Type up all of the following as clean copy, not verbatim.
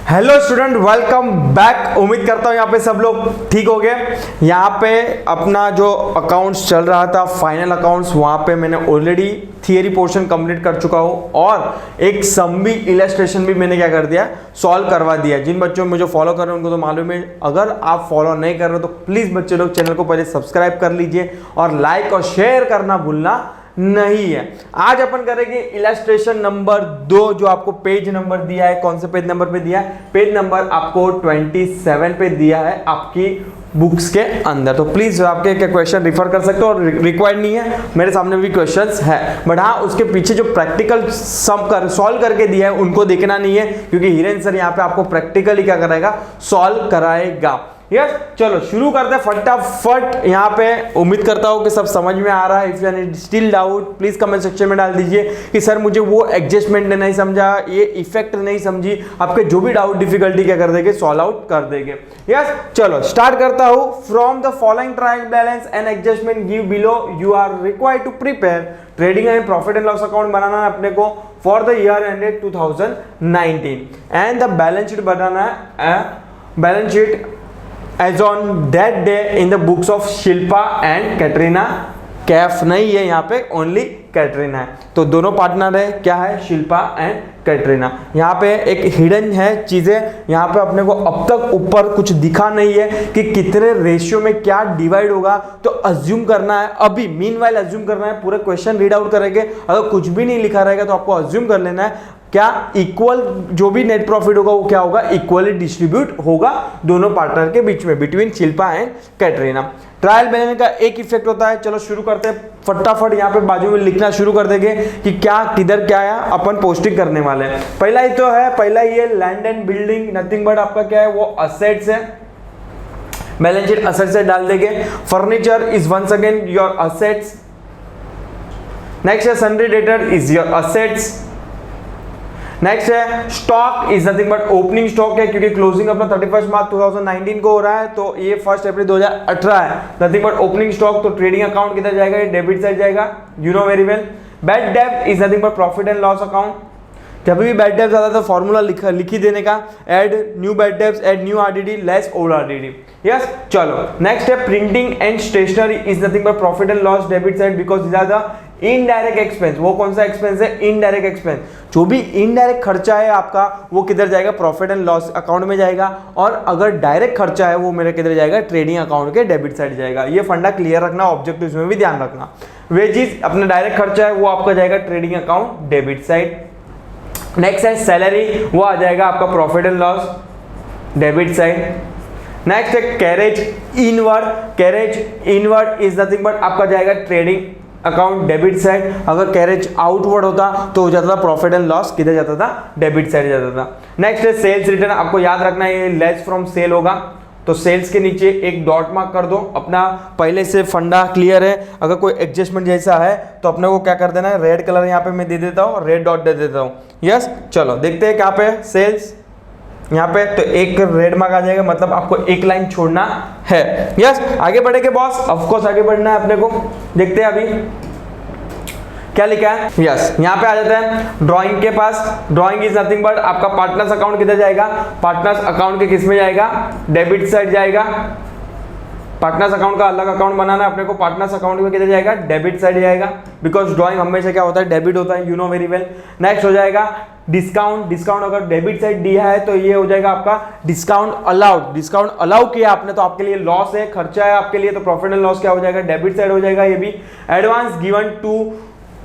Hello student, welcome back. उम्मीद करता हूँ यहाँ पे सब लोग ठीक हो गए। यहाँ पे अपना जो अकाउंट्स चल रहा था, फाइनल अकाउंट्स, वहाँ पे मैंने ऑलरेडी थियरी पोर्शन कंप्लीट कर चुका हूँ और एक सम भी इलस्ट्रेशन भी मैंने क्या कर दिया, सॉल्व करवा दिया। जिन बच्चों में मुझे फॉलो कर रहे हैं उनको तो मालूम है। अगर आप फॉलो नहीं कर रहे हो तो प्लीज़ बच्चे लोग चैनल को पहले सब्सक्राइब कर लीजिए और लाइक और शेयर करना भूलना नहीं है। आज अपन करेंगे इलस्ट्रेशन नंबर 2, जो आपको पेज नंबर दिया है। कौन से पेज नंबर पे दिया है? पेज नंबर आपको 27 पे दिया है आपकी बुक्स के अंदर। तो प्लीज आपके क्या क्वेश्चन रिफर कर सकते हो और रिक्वायर्ड नहीं है, मेरे सामने भी क्वेश्चंस है, बट हाँ उसके पीछे जो प्रैक्टिकल सम कर सॉल्व करके दिया है उनको देखना नहीं है, क्योंकि हिरेन सर यहाँ पे आपको प्रैक्टिकली क्या कराएगा, सॉल्व कराएगा। यस, चलो शुरू करते हैं फटाफट। यहाँ पे उम्मीद करता हूँ कि सब समझ में आ रहा है। If you still doubt please comment section में डाल दीजिए कि सर मुझे वो एडजस्टमेंट नहीं समझा, ये इफेक्ट नहीं समझी। आपके जो भी डाउट डिफिकल्टी क्या कर देंगे, सॉल्व आउट कर देंगे। यस, चलो स्टार्ट करता हूँ। From the following trial balance and adjustment give below you are required to prepare trading and profit and loss account बनाना है अपने को for the year ended 2019 and the balance sheet बनाना है, balance sheet as on that day in the books of Shilpa and Katrina. Kaif नहीं है यहाँ पे, ओनली कैटरीना है। तो दोनों पार्टनर है, क्या है, शिल्पा एंड कैटरीना। यहाँ पे एक हिडन है चीजें, यहाँ पे अपने को अब तक ऊपर कुछ दिखा नहीं है कि कितने रेशियो में क्या डिवाइड होगा। तो अज्यूम करना है अभी, मीनवाइल अज्यूम करना है। पूरे क्वेश्चन रीड आउट करेंगे, अगर कुछ भी नहीं लिखा रहेगा तो आपको अज्यूम कर लेना है क्या इक्वल, जो भी नेट प्रॉफिट होगा वो क्या होगा, इक्वली डिस्ट्रीब्यूट होगा दोनों पार्टनर के बीच में, between Shilpa and Katrina. Trial balance का एक इफेक्ट होता है। चलो शुरू करते हैं फटाफट। यहाँ पे बाजू में लिखना शुरू कर देंगे कि क्या किधर क्या है, अपन पोस्टिंग करने वाले हैं। पहला ही तो है, पहला ही है land and building, nothing but आपका क्या है, वो असेट्स है। बैलेंस शीट असेट से डाल देंगे। Furniture is once again your assets. Next है sundry debtor is your assets. Next है stock is nothing but opening stock है, क्योंकि क्लोजिंग अपना 31 मार्च 2019 को हो रहा है, तो ये 1 अप्रैल 2018 है। नथिंग बट ओपनिंग स्टॉक, तो ट्रेडिंग अकाउंट किधर जाएगा, ये डेबिट साइड जाएगा, you know very well. Bad डेब्ट is nothing but profit and loss account. जब भी बैड डेब्ट आता है तो फॉर्मूला लिखी देने का, ऐड न्यू बैड डेब्ट, add new RDD less old RDD. Yes, चलो नेक्स्ट है printing and stationery is nothing but profit and loss debit side, because this are the indirect expense. वो कौन सा एक्सपेंस है, इनडायरेक्ट एक्सपेंस। जो भी indirect खर्चा है आपका वो किधर जाएगा, प्रॉफिट एंड लॉस अकाउंट में जाएगा, और अगर डायरेक्ट खर्चा है वो मेरे किधर जाएगा, ट्रेडिंग अकाउंट के डेबिट साइड जाएगा। ये फंडा क्लियर रखना, ऑब्जेक्टिव्स में भी ध्यान रखना। वेजिस अपना डायरेक्ट खर्चा है वो आपका जाएगा trading account debit side. Next है सैलरी, वो आ जाएगा आपका profit and loss debit side. Next है carriage inward, carriage inward is nothing but आपका जाएगा ट्रेडिंग अकाउंट डेबिट साइड। अगर कैरेज आउटवर्ड होता तो हो जाता था प्रॉफिट एंड लॉस, किधर जाता था, डेबिट साइड जाता था। नेक्स्ट है सेल्स रिटर्न, आपको याद रखना है ये लेस फ्रॉम सेल होगा, तो सेल्स के नीचे एक डॉट मार्क कर दो। अपना पहले से फंडा क्लियर है, अगर कोई एडजस्टमेंट जैसा है तो अपने को क्या कर देना है, रेड कलर यहाँ पे मैं दे देता हूँ, रेड डॉट दे देता हूँ। यस, चलो देखते हैं क्या पे सेल्स, यहाँ पे तो एक रेड मार्क आ जाएगा, मतलब आपको एक लाइन छोड़ना है। यस, आगे बढ़ेंगे बॉस, ऑफ कोर्स आगे बढ़ना है अपने को। देखते हैं अभी क्या लिखा है। यस, यहाँ पे आ जाता है ड्राइंग के पास। ड्राइंग इज नथिंग बट आपका पार्टनर्स अकाउंट किधर जाएगा, पार्टनर्स अकाउंट के किस में जाएगा, डेबिट साइड जाएगा। पार्टनर्स अकाउंट का अलग अकाउंट बनाना है अपने को, पार्टनर्स अकाउंट में किधर जाएगा, डेबिट साइड जाएगा, बिकॉज ड्राइंग हमेशा क्या होता है, डेबिट होता है, you know very well. Next हो जाएगा डिस्काउंट। डिस्काउंट अगर डेबिट साइड दिया है तो ये हो जाएगा आपका डिस्काउंट अलाउड। डिस्काउंट अलाउ किया आपने तो आपके लिए लॉस है, खर्चा है आपके लिए, तो प्रॉफिट एंड लॉस क्या हो जाएगा, डेबिट साइड हो जाएगा ये भी। Advance given to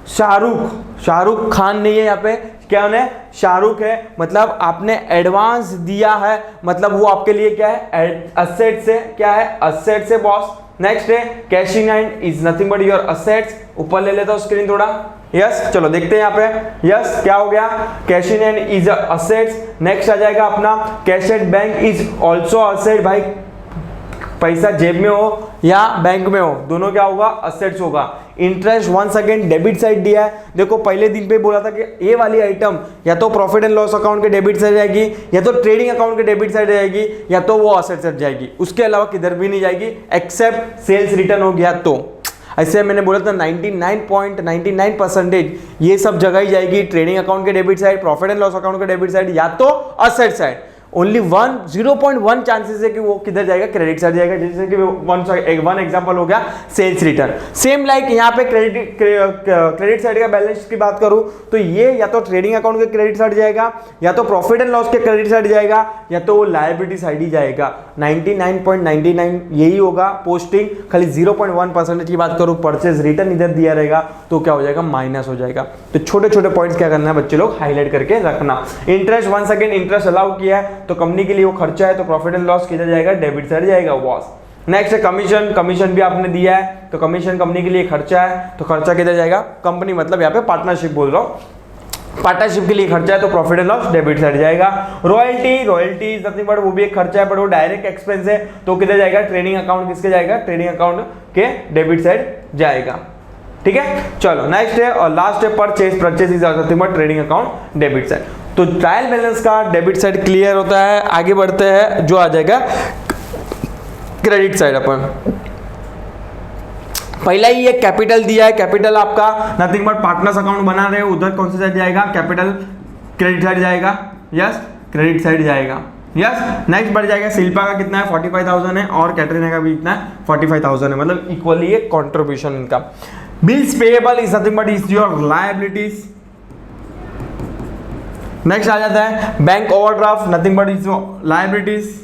Shahrukh, Shahrukh Khan नहीं है यहाँ पे, क्या है, शाहरुख है, मतलब आपने एडवांस दिया है, मतलब वो आपके लिए क्या है, असेट से, क्या है, असेट से बॉस। नेक्स्ट है caching hand is nothing but your assets. ऊपर ले लेता हूं स्क्रीन थोड़ा। यस, चलो देखते हैं यहाँ पे। यस, क्या हो गया, cash in hand is assets. Next आ जाएगा अपना cash at bank is also asset. भाई पैसा जेब में हो या बैंक में हो, दोनों क्या होगा, असेट्स होगा। Interest once again debit side दिया है। देखो पहले दिन पे बोला था कि ये वाली आइटम या तो प्रॉफिट एंड लॉस अकाउंट के डेबिट साइड जाएगी, या तो ट्रेडिंग अकाउंट के डेबिट साइड जाएगी, या तो वो असेट साइड जाएगी, उसके अलावा किधर भी नहीं जाएगी, एक्सेप्ट सेल्स रिटर्न हो गया तो। ऐसे मैंने बोला था 99.99% ये सब जगह ही जाएगी, ट्रेडिंग अकाउंट के debit side, profit and loss account के डेबिट साइड, या तो असेट साइड। ओनली 0.1 चांसेस है कि वो किधर जाएगा, क्रेडिट साइड जाएगा। जैसे कि वन एग्जांपल हो गया सेल्स रिटर्न। सेम लाइक यहाँ पे क्रेडिट साइड का बैलेंस की बात करूं तो ये या तो ट्रेडिंग अकाउंट के क्रेडिट साइड जाएगा, या तो प्रॉफिट एंड लॉस के क्रेडिट साइड जाएगा, या तो वो लायबिलिटी साइड ही जाएगा। 99.99 यही होगा पोस्टिंग। खाली 0.1% की बात करूं, परचेज रिटर्न इधर दिया रहेगा तो क्या हो जाएगा, माइनस हो जाएगा। तो छोटे छोटे पॉइंट्स क्या करना है बच्चे लोग, हाईलाइट करके रखना। Interest, once again interest allow किया है तो कंपनी के लिए वो खर्चा है, तो प्रॉफिट एंड लॉस किधर जाएगा, डेबिट साइड जाएगा बॉस। नेक्स्ट है कमीशन। कमीशन भी आपने दिया है तो कमीशन कंपनी के लिए खर्चा है, तो खर्चा किधर जाएगा, कंपनी मतलब यहाँ पे पार्टनरशिप बोल रहा हूँ, पार्टनरशिप के लिए खर्चा है तो profit and loss debit side जाएगा। रॉयल्टी इज नथिंग बट वो भी एक खर्चा है, बट वो डायरेक्ट एक्सपेंस है तो किधर जाएगा, ट्रेडिंग अकाउंट किसके जाएगा, ट्रेडिंग अकाउंट के डेबिट साइड जाएगा। ठीक है, चलो नेक्स्ट है और लास्ट है purchase is nothing but trading account debit side. तो ट्रायल बैलेंस का डेबिट साइड क्लियर होता है। आगे बढ़ते हैं, जो आ जाएगा क्रेडिट साइड। अपन पहला ही एक कैपिटल दिया है, कैपिटल आपका नथिंग बट पार्टनर्स अकाउंट बना रहे हो, उधर कौन सा साइड जाएगा, कैपिटल क्रेडिट साइड जाएगा। यस, क्रेडिट साइड जाएगा। यस, नेक्स्ट बढ़ जाएगा शिल्पा का कितना है, 45,000 है, और कैटरीना का भी कितना है, 45,000 है, मतलब इक्वली एक कॉन्ट्रीब्यूशन इनका। Bills payable is nothing but is your liabilities. Next आ जाता है bank overdraft, nothing but is liabilities.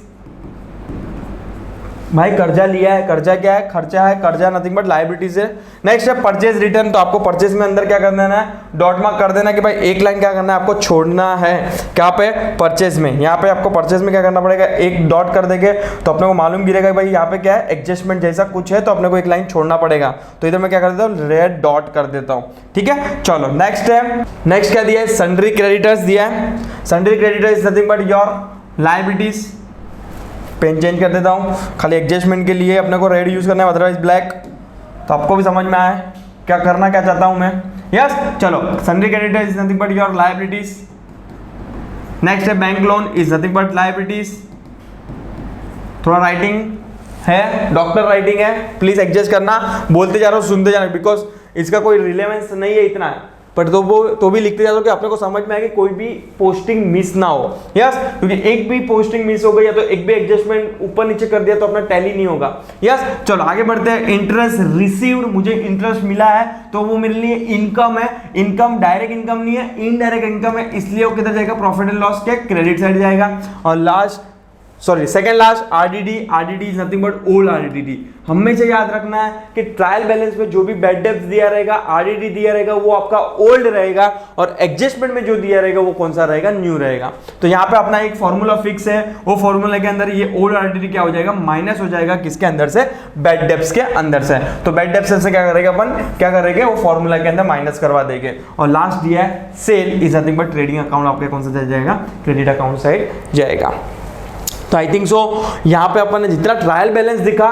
भाई कर्जा लिया है, कर्जा क्या है, खर्चा है, कर्जा नथिंग बट लायबिलिटीज है। नेक्स्ट है परचेज रिटर्न। तो आपको परचेज में अंदर क्या कर देना है, डॉट मार्क कर देना कि भाई एक लाइन क्या करना है, आपको छोड़ना है। क्या पे, परचेज में। यहाँ पे आपको परचेज में क्या करना पड़ेगा, एक डॉट कर देंगे तो अपने को मालूम गिरेगा भाई यहाँ पे क्या है, एडजस्टमेंट जैसा कुछ है, तो अपने को एक लाइन छोड़ना पड़ेगा। तो इधर मैं क्या कर देता हूँ, रेड डॉट कर देता हूँ। ठीक है, चलो नेक्स्ट है, नेक्स्ट क्या दिया है, सन्ड्री क्रेडिटर्स दिया है। Sundry creditors nothing but your liabilities. Pen change कर देता हूँ, खाली एडजस्टमेंट के लिए अपने को रेड यूज करना है, अदरवाइज ब्लैक। तो आपको भी समझ में आए क्या करना क्या चाहता हूं मैं। यस, चलो sundry creditor is nothing but your liabilities. Next है bank loan is nothing but liabilities. थोड़ा राइटिंग है, डॉक्टर राइटिंग है, प्लीज एडजस्ट करना। बोलते जा रहा हूँ, सुनते जाना, बिकॉज इसका कोई रिलेवेंस नहीं है इतना है, पर तो भी लिखते जाओ कि अपने को समझ में आए कि कोई भी पोस्टिंग मिस ना हो। यस, क्योंकि एक भी पोस्टिंग मिस हो गई या तो एक भी एडजस्टमेंट ऊपर नीचे कर दिया तो अपना टैली नहीं होगा। यस, चलो आगे बढ़ते हैं। इंटरेस्ट रिसीव्ड, मुझे इंटरेस्ट मिला है तो वो मेरे लिए इनकम है। इनकम डायरेक्ट इनकम नहीं है, इनडायरेक्ट इनकम है, इसलिए वो किधर जाएगा, प्रॉफिट एंड लॉस के क्रेडिट साइड जाएगा। और last second last RDD is nothing but old RDD. हमेशा याद रखना है कि ट्रायल बैलेंस में जो भी बैड डेब्ट्स दिया रहेगा, आरडीडी दिया रहेगा, वो आपका ओल्ड रहेगा, और एडजस्टमेंट में जो दिया रहेगा वो कौन सा रहेगा, न्यू रहेगा। तो यहाँ पे अपना एक फॉर्मूला फिक्स है, वो फॉर्मूला के अंदर ये ओल्ड आरडीडी क्या हो जाएगा, माइनस हो जाएगा किसके अंदर से, बैड डेब्ट्स के अंदर से। तो बैड डेब्ट्स से क्या करेगा अपन, क्या करेंगे, वो फॉर्मूला के अंदर माइनस करवा देंगे। और लास्ट दिया है sale is nothing but trading account, आपके कौन सा जाएगा, क्रेडिट अकाउंट साइड जाएगा। तो आई थिंक सो यहाँ पे अपन ने जितना ट्रायल बैलेंस दिखा,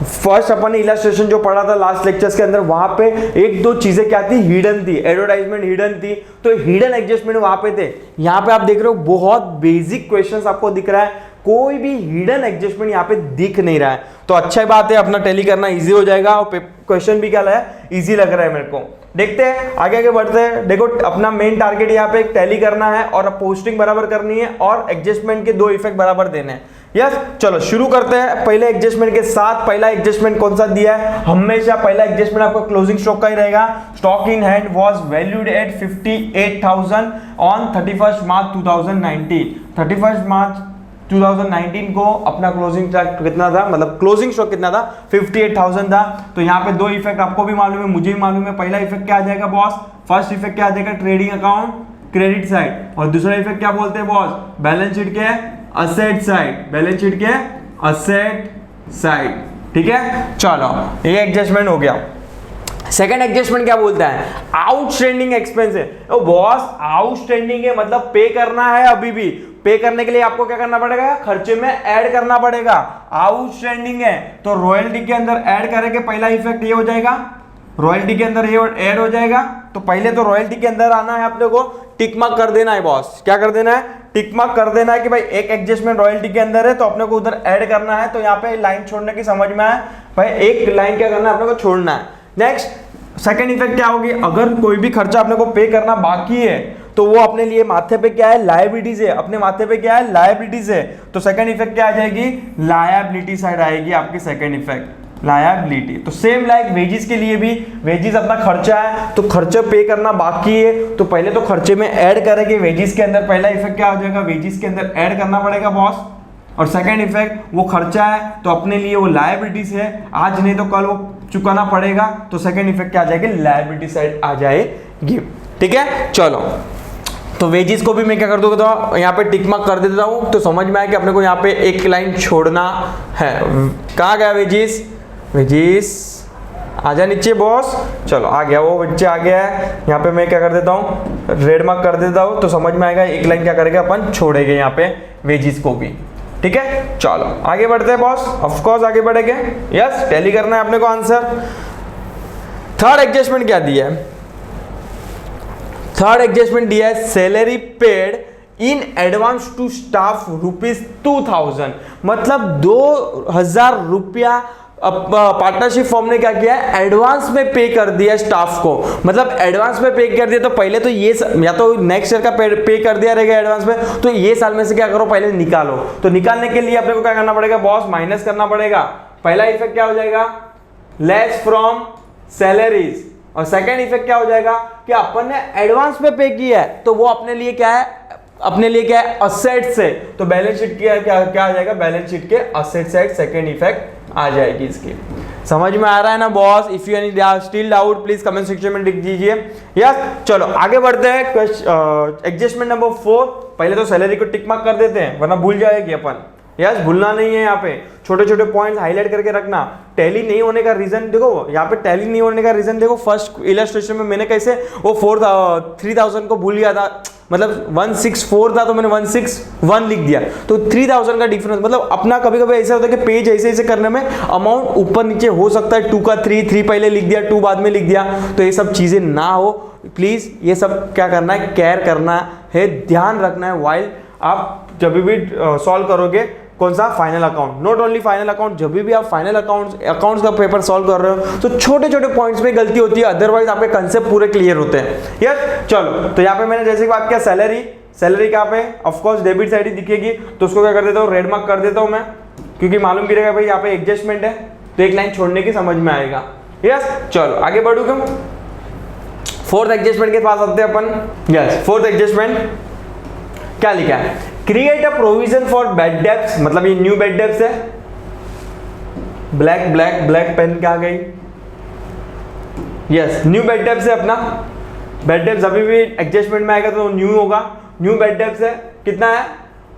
फर्स्ट अपन ने इलस्ट्रेशन जो पढ़ा था लास्ट लेक्चर्स के अंदर, वहां पे एक दो चीजें क्या थी, हिडन थी, एडवर्टाइजमेंट हिडन थी, तो हिडन एडजस्टमेंट वहां पे थे। यहाँ पे आप देख रहे हो बहुत बेसिक क्वेश्चंस आपको दिख रहा है, कोई भी हिडन एडजस्टमेंट यहाँ पे दिख नहीं रहा है। तो अच्छा बात है, अपना टैली करना इजी हो जाएगा, और क्वेश्चन भी क्या लगा है, इजी लग रहा है मेरे को। देखते हैं आगे बढ़ते हैं। देखो अपना मेन टारगेट यहाँ पे टैली करना है और पोस्टिंग बराबर करनी है और एडजस्टमेंट के दो इफेक्ट बराबर देने हैं। यस, चलो शुरू करते हैं पहले एडजस्टमेंट के साथ। पहला एडजस्टमेंट कौन सा दिया है, हमेशा पहला एडजस्टमेंट आपका क्लोजिंग स्टॉक का ही रहेगा। Stock in hand was valued at 58,000 on 31 मार्च 2019। 31 मार्च 2019 को अपना क्लोजिंग स्टॉक कितना था, मतलब क्लोजिंग स्टॉक कितना था, 58,000 था। तो यहाँ पे दो इफेक्ट आपको भी मालूम है, मुझे भी मालूम है। पहला इफेक्ट क्या आ जाएगा बॉस, फर्स्ट इफेक्ट क्या आ जाएगा, ट्रेडिंग अकाउंट क्रेडिट साइड, और दूसरा इफेक्ट क्या बोलते हैं बॉस, बैलेंस शीट के असेट साइड, बैलेंस शीट के असेट साइड। ठीक है, चलो ये एडजस्टमेंट हो गया। सेकंड एडजस्टमेंट क्या बोलता है, आउटस्टैंडिंग एक्सपेंस है। तो बॉस आउटस्टैंडिंग है मतलब पे करना है, अभी भी पे करने के लिए आपको क्या करना पड़ेगा, खर्चे में ऐड करना पड़ेगा। आउटस्टैंडिंग है तो रॉयल्टी के अंदर ऐड करेंगे, पहला इफेक्ट ये हो जाएगा, रॉयल्टी के अंदर ये ऐड हो जाएगा। तो पहले तो रॉयल्टी के अंदर आना है, अपने को टिक मार्क कर देना है बॉस। क्या कर देना है, टिक मार्क कर देना है कि भाई एक एडजस्टमेंट रॉयल्टी के अंदर है तो अपने को उधर ऐड करना है। तो यहाँ पे लाइन छोड़ने की समझ में आए भाई, एक लाइन क्या करना है, अपने को छोड़ना है। नेक्स्ट सेकंड इफेक्ट क्या होगी, अगर कोई भी खर्चा अपने को पे करना बाकी है तो वो अपने लिए माथे पे क्या है, लायबिलिटीज है, अपने माथे पे क्या है, लायबिलिटीज है। तो सेकंड इफेक्ट क्या आ जाएगी, लायबिलिटी साइड आएगी आपकी सेकंड इफेक्ट, लायबिलिटी। तो सेम लाइक वेजिस के लिए भी, वेजिस अपना खर्चा है तो खर्चा पे करना बाकी है, तो पहले तो खर्चे में ऐड करेंगे वेजिस के अंदर। पहला इफेक्ट क्या हो जाएगा, वेजिस के अंदर ऐड करना पड़ेगा बॉस। और सेकंड इफेक्ट वो खर्चा है तो अपने लिए वो लायबिलिटीज है, आज नहीं तो कल वो चुकाना पड़ेगा, तो सेकंड इफेक्ट क्या आ जाएगी, लायबिलिटी साइड आ जाएगी। ठीक है, चलो तो वेजिस को भी मैं क्या कर दूंगा, तो यहाँ पे टिक मार्क कर देता हूँ, तो समझ में आया कि अपने को यहाँ पे एक लाइन छोड़ना है। कहाँ गया वेजिस, वेजिस आजा नीचे बॉस, चलो आ गया वो बच्चे आ गया है। यहाँ पे मैं क्या कर देता हूँ, रेड मार्क कर देता हूँ, तो समझ में आएगा एक लाइन क्या करेगा अपन छोड़ेंगे यहाँ पे वेजिस को भी। ठीक है, चलो आगे बढ़ते हैं बॉस, ऑफ कोर्स आगे बढ़ेंगे। यस, टैली करना है अपने को आंसर। थर्ड एडजस्टमेंट क्या दिया है, थर्ड एडजस्टमेंट दिया है salary paid in advance to staff ₹2000, मतलब 2000 रुपया पार्टनरशिप फॉर्म ने क्या किया है, एडवांस में पे कर दिया स्टाफ को। मतलब एडवांस में पे कर दिया, तो पहले तो ये या तो नेक्स्ट ईयर का पे कर दिया रहेगा एडवांस में, तो ये साल में से क्या करो, पहले निकालो। तो निकालने के लिए अपने को क्या करना पड़ेगा बॉस, माइनस करना पड़ेगा। पहला इफेक्ट क्या हो जाएगा, लेस फ्रॉम सैलरीज, और सेकेंड इफेक्ट क्या हो जाएगा कि अपन ने एडवांस में पे किया है, तो वो अपने लिए क्या है, अपने लिए क्या है, असेट्स है। तो बैलेंस शीट क्या क्या आ जाएगा, बैलेंस शीट के असेट साइड सेकेंड इफेक्ट आ जाएगी इसकी। समझ में आ रहा है ना boss? If you any still doubt please comment section में लिख दीजिए। यस, चलो आगे बढ़ते हैं। एडजस्टमेंट नंबर 4, पहले तो सैलरी को टिक मार्क कर देते हैं वरना भूल जाएगी अपन। यस, भूलना नहीं है, यहाँ पे छोटे छोटे पॉइंट्स हाईलाइट करके रखना। टैली नहीं होने का रीजन देखो, यहाँ पे टैली नहीं होने का रीजन देखो, फर्स्ट इलस्ट्रेशन में मैंने कैसे वो 3000 को भूल गया था, मतलब 164 था तो मैंने 161 लिख दिया, तो 3000 का डिफरेंस। मतलब अपना कभी कभी ऐसा होता है कि पेज ऐसे ऐसे करने में अमाउंट ऊपर नीचे हो सकता है, 2 का 3 पहले लिख दिया, 2 बाद में लिख दिया, तो ये सब चीजें ना हो प्लीज। ये सब क्या करना है, केयर करना है, ध्यान रखना है वाइल आप जब भी सॉल्व करोगे कौन सा, final account. Not only final account, जब भी आप फाइनल अकाउंट्स का पेपर सॉल्व कर रहे हो तो छोटे छोटे पॉइंट्स में गलती होती है, अदरवाइज आपके कंसेप्ट पूरे क्लियर होते हैं। यस, चलो तो यहाँ पे मैंने जैसे बात किया सैलरी कहाँ पे, ऑफकोर्स डेबिट साइड ही दिखेगी, तो उसको क्या कर देता हूँ, रेड मार्क कर देता हूँ मैं, क्योंकि मालूम भी रहेगा भाई यहाँ पे एडजस्टमेंट है, तो एक लाइन छोड़ने की समझ में आएगा। यस, चलो आगे बढ़ूंगा, फोर्थ एडजस्टमेंट के पास आते हैं अपन। यस, फोर्थ एडजस्टमेंट क्या लिखा है, create a provision for bad debts, मतलब ये न्यू बैड डेब्ट्स है। ब्लैक पेन क्या आ गई, यस न्यू बैड डेब्ट्स है अपना। बैड डेब्ट्स अभी भी एडजस्टमेंट में आएगा तो न्यू होगा, न्यू बैड डेब्ट्स है, कितना है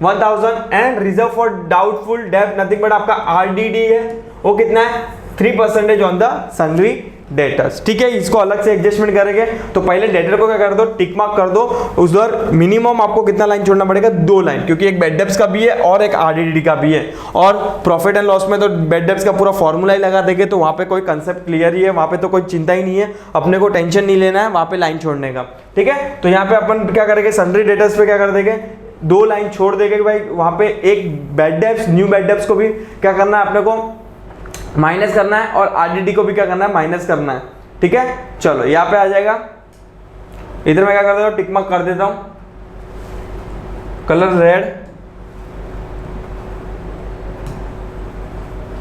1000। एंड रिजर्व फॉर डाउटफुल डेब्ट नथिंग बट आपका आरडीडी है, वो कितना है 3% ऑन द सन्ड्री डेटर्स। ठीक है, इसको अलग से एडजस्टमेंट करेंगे। तो पहले डेटर को क्या कर दो, टिक मार्क कर दो, उधर मिनिमम आपको कितना लाइन छोड़ना पड़ेगा, 2 लाइन, क्योंकि एक बैड डेब्ट्स का भी है और एक आरडीडी का भी है। और प्रॉफिट एंड लॉस में तो बैड डेब्ट्स का पूरा फॉर्मूला ही लगा देंगे, तो वहां पे कोई कंसेप्ट क्लियर ही है, वहां पे तो कोई चिंता ही नहीं है, अपने को टेंशन नहीं लेना है वहां पे लाइन छोड़ने का। ठीक है, तो यहाँ पे अपन क्या करेंगे, सन्ड्री डेटर्स पे क्या कर देंगे, 2 लाइन छोड़ देंगे भाई, वहां पे एक bad debts new bad debts को भी क्या करना है अपने को माइनस करना है, और आरडीडी को भी क्या करना है, माइनस करना है। ठीक है, चलो यहाँ पे आ जाएगा, इधर मैं क्या कर देता हूँ, टिक मार्क कर देता हूं, कलर रेड।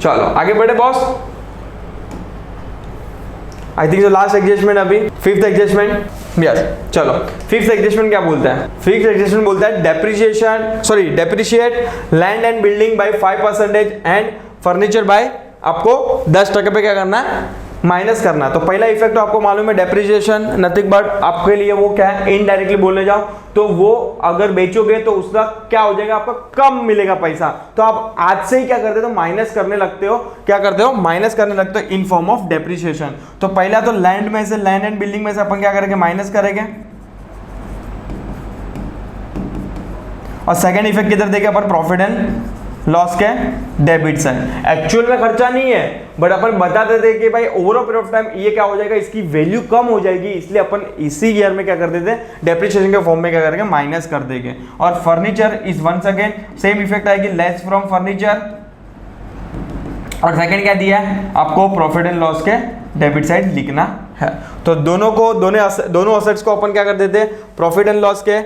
चलो आगे बढ़े बॉस। आई थिंक जो लास्ट एडजस्टमेंट अभी, फिफ्थ एडजस्टमेंट। यस, चलो फिफ्थ एडजस्टमेंट क्या बोलता है, फिफ्थ एडजस्टमेंट बोलता है depreciate land and building bye 5% and furniture bye आपको 10% पे क्या करना है, माइनस करना। तो पहला इफेक्ट तो आपको मालूम है, डेप्रिसिएशन नथिंग बट आपके लिए वो क्या है, इनडायरेक्टली बोलने जाओ तो वो अगर बेचोगे तो उसका क्या हो जाएगा, आपका कम मिलेगा पैसा। तो आप आज से ही क्या करते हो, माइनस करने लगते हो, क्या करते हो, माइनस करने लगते हो इन फॉर्म ऑफ डेप्रिसिएशन। तो पहला तो लैंड में से, लैंड एंड बिल्डिंग में से अपन क्या करेंगे, माइनस करेंगे। और सेकेंड इफेक्ट किधर देंगे अपन, प्रॉफिट एंड लॉस के डेबिट साइड। एक्चुअल में खर्चा नहीं है, बट अपन बताते थे कि भाई ओवर पीरियड ऑफ टाइम ये क्या हो जाएगा, इसकी वैल्यू कम हो जाएगी, इसलिए अपन इसी ईयर में क्या कर देते हैं, डेप्रिसिएशन के फॉर्म में क्या करेंगे, माइनस कर देंगे। और furniture is once again same effect आएगी, लेस फ्रॉम फर्नीचर। और सेकंड क्या दिया है आपको, प्रॉफिट एंड लॉस के डेबिट साइड लिखना है। तो दोनों असेट्स को अपन क्या कर देते, प्रॉफिट एंड लॉस के,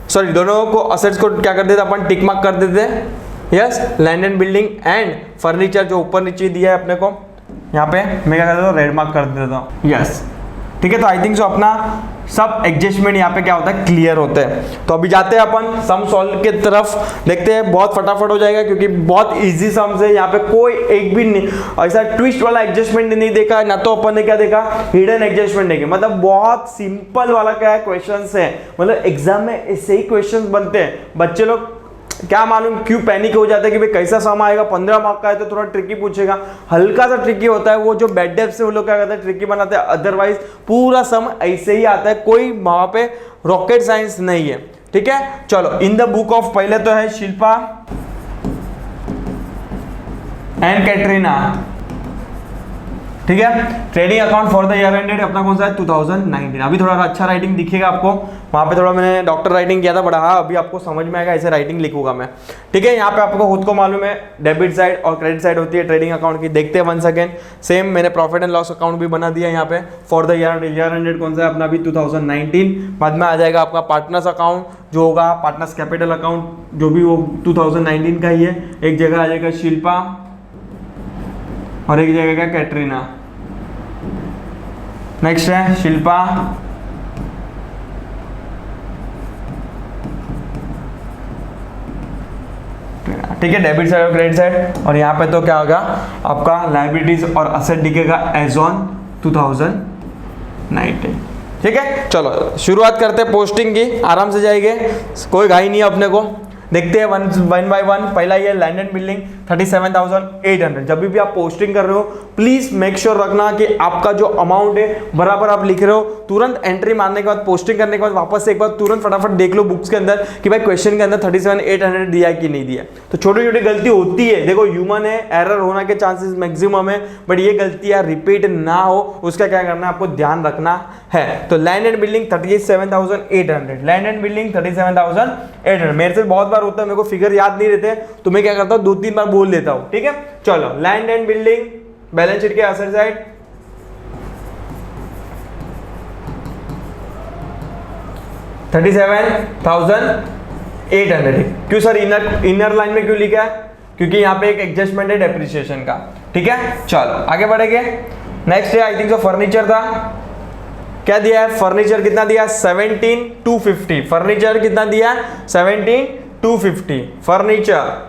सॉरी दोनों को असेट्स को क्या कर देते अपन, टिक मार्क कर देते। Yes, land and building and furniture जो ऊपर नीचे दिया है अपने को, यहाँ पे मैं क्या कर देता हूँ, रेड मार्क कर देता हूँ। यस, ठीक है। तो आई थिंक सो अपना सब एडजस्टमेंट यहाँ पे क्या होता है, क्लियर होते हैं। तो अभी जाते हैं अपन सम सॉल्व के तरफ, देखते हैं, बहुत फटाफट हो जाएगा क्योंकि बहुत इजी सम्स है। यहाँ पे कोई एक भी ऐसा ट्विस्ट वाला एडजस्टमेंट नहीं देखा ना, तो अपन ने क्या देखा, हिडन एडजस्टमेंट देखा। मतलब बहुत सिंपल वाला क्या है, क्वेश्चन है। मतलब एग्जाम में ऐसे ही क्वेश्चन बनते हैं, बच्चे लोग क्या मालूम क्यों पैनिक हो जाता है कि भाई कैसा सम आएगा, 15 मार्क का है तो थोड़ा ट्रिकी पूछेगा, हल्का सा ट्रिकी होता है। वो जो बैड डेप्थ से वो लोग क्या करते हैं, ट्रिकी बनाते हैं, अदरवाइज पूरा सम ऐसे ही आता है, कोई वहां पे रॉकेट साइंस नहीं है। ठीक है, चलो इन द बुक ऑफ, पहले तो है शिल्पा एंड कैटरीना, ठीक है। Trading account for the year ended अपना कौन सा है, 2019। अभी थोड़ा अच्छा राइटिंग दिखेगा आपको, वहाँ पे थोड़ा मैंने डॉक्टर राइटिंग किया था बड़ा, हाँ अभी आपको समझ में आएगा, ऐसे राइटिंग लिखूंगा मैं। ठीक है, यहाँ पे आपको खुद को मालूम है डेबिट साइड और क्रेडिट साइड होती है ट्रेडिंग अकाउंट की। देखते हैं 1 सेकेंड, सेम मैंने प्रॉफिट एंड लॉस अकाउंट भी बना दिया यहाँ पे। फॉर द ईयर एंडेड कौन सा है अपना, अभी 2019। बाद में आ जाएगा आपका पार्टनर्स अकाउंट जो होगा, पार्टनर्स कैपिटल अकाउंट जो भी वो 2019 का ही है। एक जगह आ जाएगा शिल्पा और एक जगह का कैटरीना। नेक्स्ट है शिल्पा, ठीक है, डेबिट साइड और क्रेडिट साइड। और यहाँ पे तो क्या होगा आपका, लायबिलिटीज और असेट दिखेगा एज ऑन 2019। ठीक है, चलो शुरुआत करते हैं पोस्टिंग की, आराम से जाएंगे, कोई घाई नहीं है अपने को। देखते हैं वन बाय वन। पहला ये लैंड एंड बिल्डिंग 37,800। जब भी आप पोस्टिंग कर रहे हो प्लीज मेक श्योर रखना कि आपका जो अमाउंट है बराबर आप लिख रहे हो। तुरंत एंट्री मारने के बाद, पोस्टिंग करने के बाद वापस से एक बार तुरंत फटाफट देख लो बुक्स के अंदर कि भाई क्वेश्चन के अंदर 37,800 दिया है कि नहीं दिया। तो छोटी छोटी गलती होती है, देखो ह्यूमन है, एरर होने के चांसेस मैक्सिमम है, बट ये गलतियां रिपीट ना हो उसका क्या करना है, आपको ध्यान रखना है। तो land and building 37,800, land and building 37,800। मेरे से बहुत बार होता है, मेरे को फिगर याद नहीं रहते तो मैं क्या करता हूँ 2-3 बार बोल लेता हूँ। ठीक है, चलो land and building, balance sheet के असेट साइड 37,800। क्यों सर इनर लाइन में क्यों लिखा है, क्योंकि यहाँ पे एक एडजस्टमेंट है डेप्रिसिएशन का। ठीक है, चलो आगे बढ़ेंगे। नेक्स्ट है आई थिंक जो फर्नीचर था, क्या दिया है, फर्नीचर कितना दिया, 17,250। फर्नीचर कितना दिया, 17,250। फर्नीचर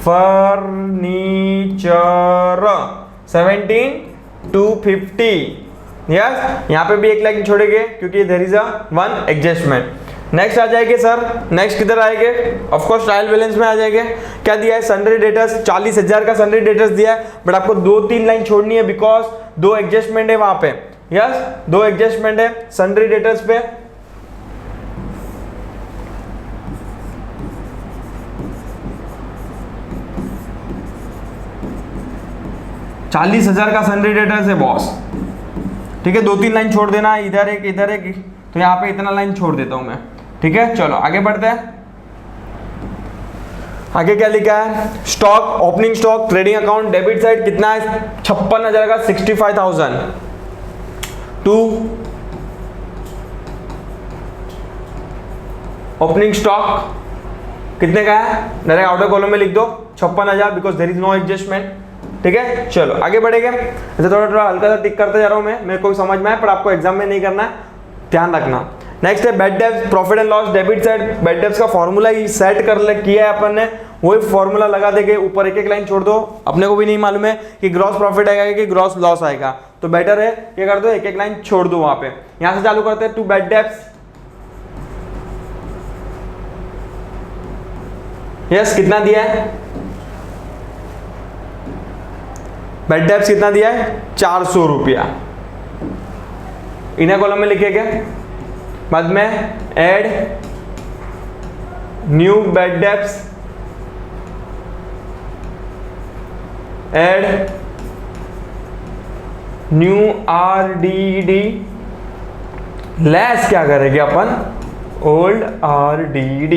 17,250। यस, यहाँ पे भी एक लाइन छोड़ेंगे क्योंकि there is a one adjustment. Next आ जाएंगे सर, नेक्स्ट किधर आएंगे, ऑफ कोर्स ट्रायल बैलेंस में आ जाएंगे। क्या दिया है, सन्ड्री डेटर्स 40,000 का सन्ड्री डेटर्स दिया है, बट आपको 2-3 लाइन छोड़नी है बिकॉज 2 एडजस्टमेंट है वहां पे। यस, 2 एडजस्टमेंट है सन्ड्री डेटर्स पे। $40,000 का सन्ड्री डेटर्स है बॉस। ठीक है, 2-3 लाइन छोड़ देना, इधर एक इधर एक, तो यहाँ पे इतना लाइन छोड़ देता हूं मैं। ठीक है, चलो आगे बढ़ते हैं। आगे क्या लिखा है, stock, opening stock, trading account, debit side कितना है, 56,000 का 65,000 टू ओपनिंग स्टॉक कितने का है, डायरेक्ट आउटर कॉलम में लिख दो 56,000 because there is no adjustment. ठीक है, चलो आगे बढ़ेंगे। अच्छा थोड़ा थोड़ा हल्का सा टिक करते जा रहा हूं मैं, मेरे को समझ में आया पर आपको एग्जाम में नहीं करना है, ध्यान रखना। नेक्स्ट है bad debts, profit and loss, debit side. Bad debts का फॉर्मूला ही सेट किया है अपन ने, वही फॉर्मूला लगा देंगे, ऊपर एक एक लाइन छोड़ दो। अपने को भी नहीं मालूम है कि ग्रॉस प्रॉफिट आएगा कि ग्रॉस लॉस आएगा, तो बेटर है क्या कर दो, एक एक लाइन छोड़ दो वहां पे। यहां से चालू करते हैं, टू बैड डेब्ट्स। यस, कितना दिया है, बैड डेब्ट्स कितना दिया है, 400 रुपया। इनर कॉलम में लिखेगा, बाद में add new bad debts, add new RDD, less क्या करेंगे अपन, ओल्ड RDD।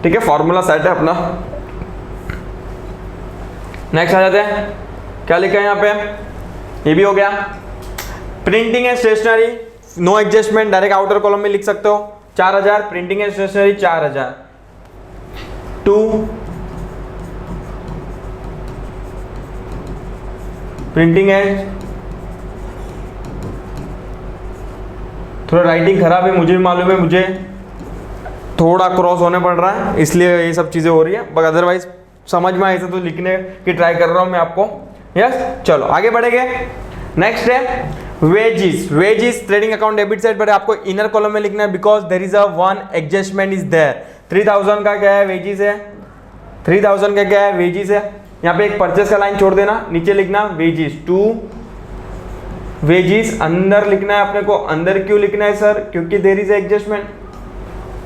ठीक है, फॉर्मूला सेट है अपना। नेक्स्ट आ जाते हैं, क्या लिखा है यहाँ पे, ये भी हो गया। Printing and stationery no adjustment, direct outer column में लिख सकते हो 4000, printing and stationery 4000। 2 printing and, थोड़ा राइटिंग खराब है मुझे भी मालूम है, मुझे थोड़ा क्रॉस होने पड़ रहा है इसलिए ये सब चीज़ें हो रही है, बट अदरवाइज समझ में ऐसे तो लिखने की ट्राई कर रहा हूँ मैं आपको। यस, चलो आगे बढ़ेंगे। नेक्स्ट है wages. Wages trading account debit side पर आपको इनर कॉलम में लिखना है because there is a one adjustment is there. 3000 का क्या है वेजिस है, 3000 का क्या है वेजिस है। यहाँ पे एक परचेस का लाइन छोड़ देना, नीचे लिखना वेजिस। 2 वेजिस अंदर लिखना है अपने को। अंदर क्यों लिखना है सर? क्योंकि देर इज एडजस्टमेंट।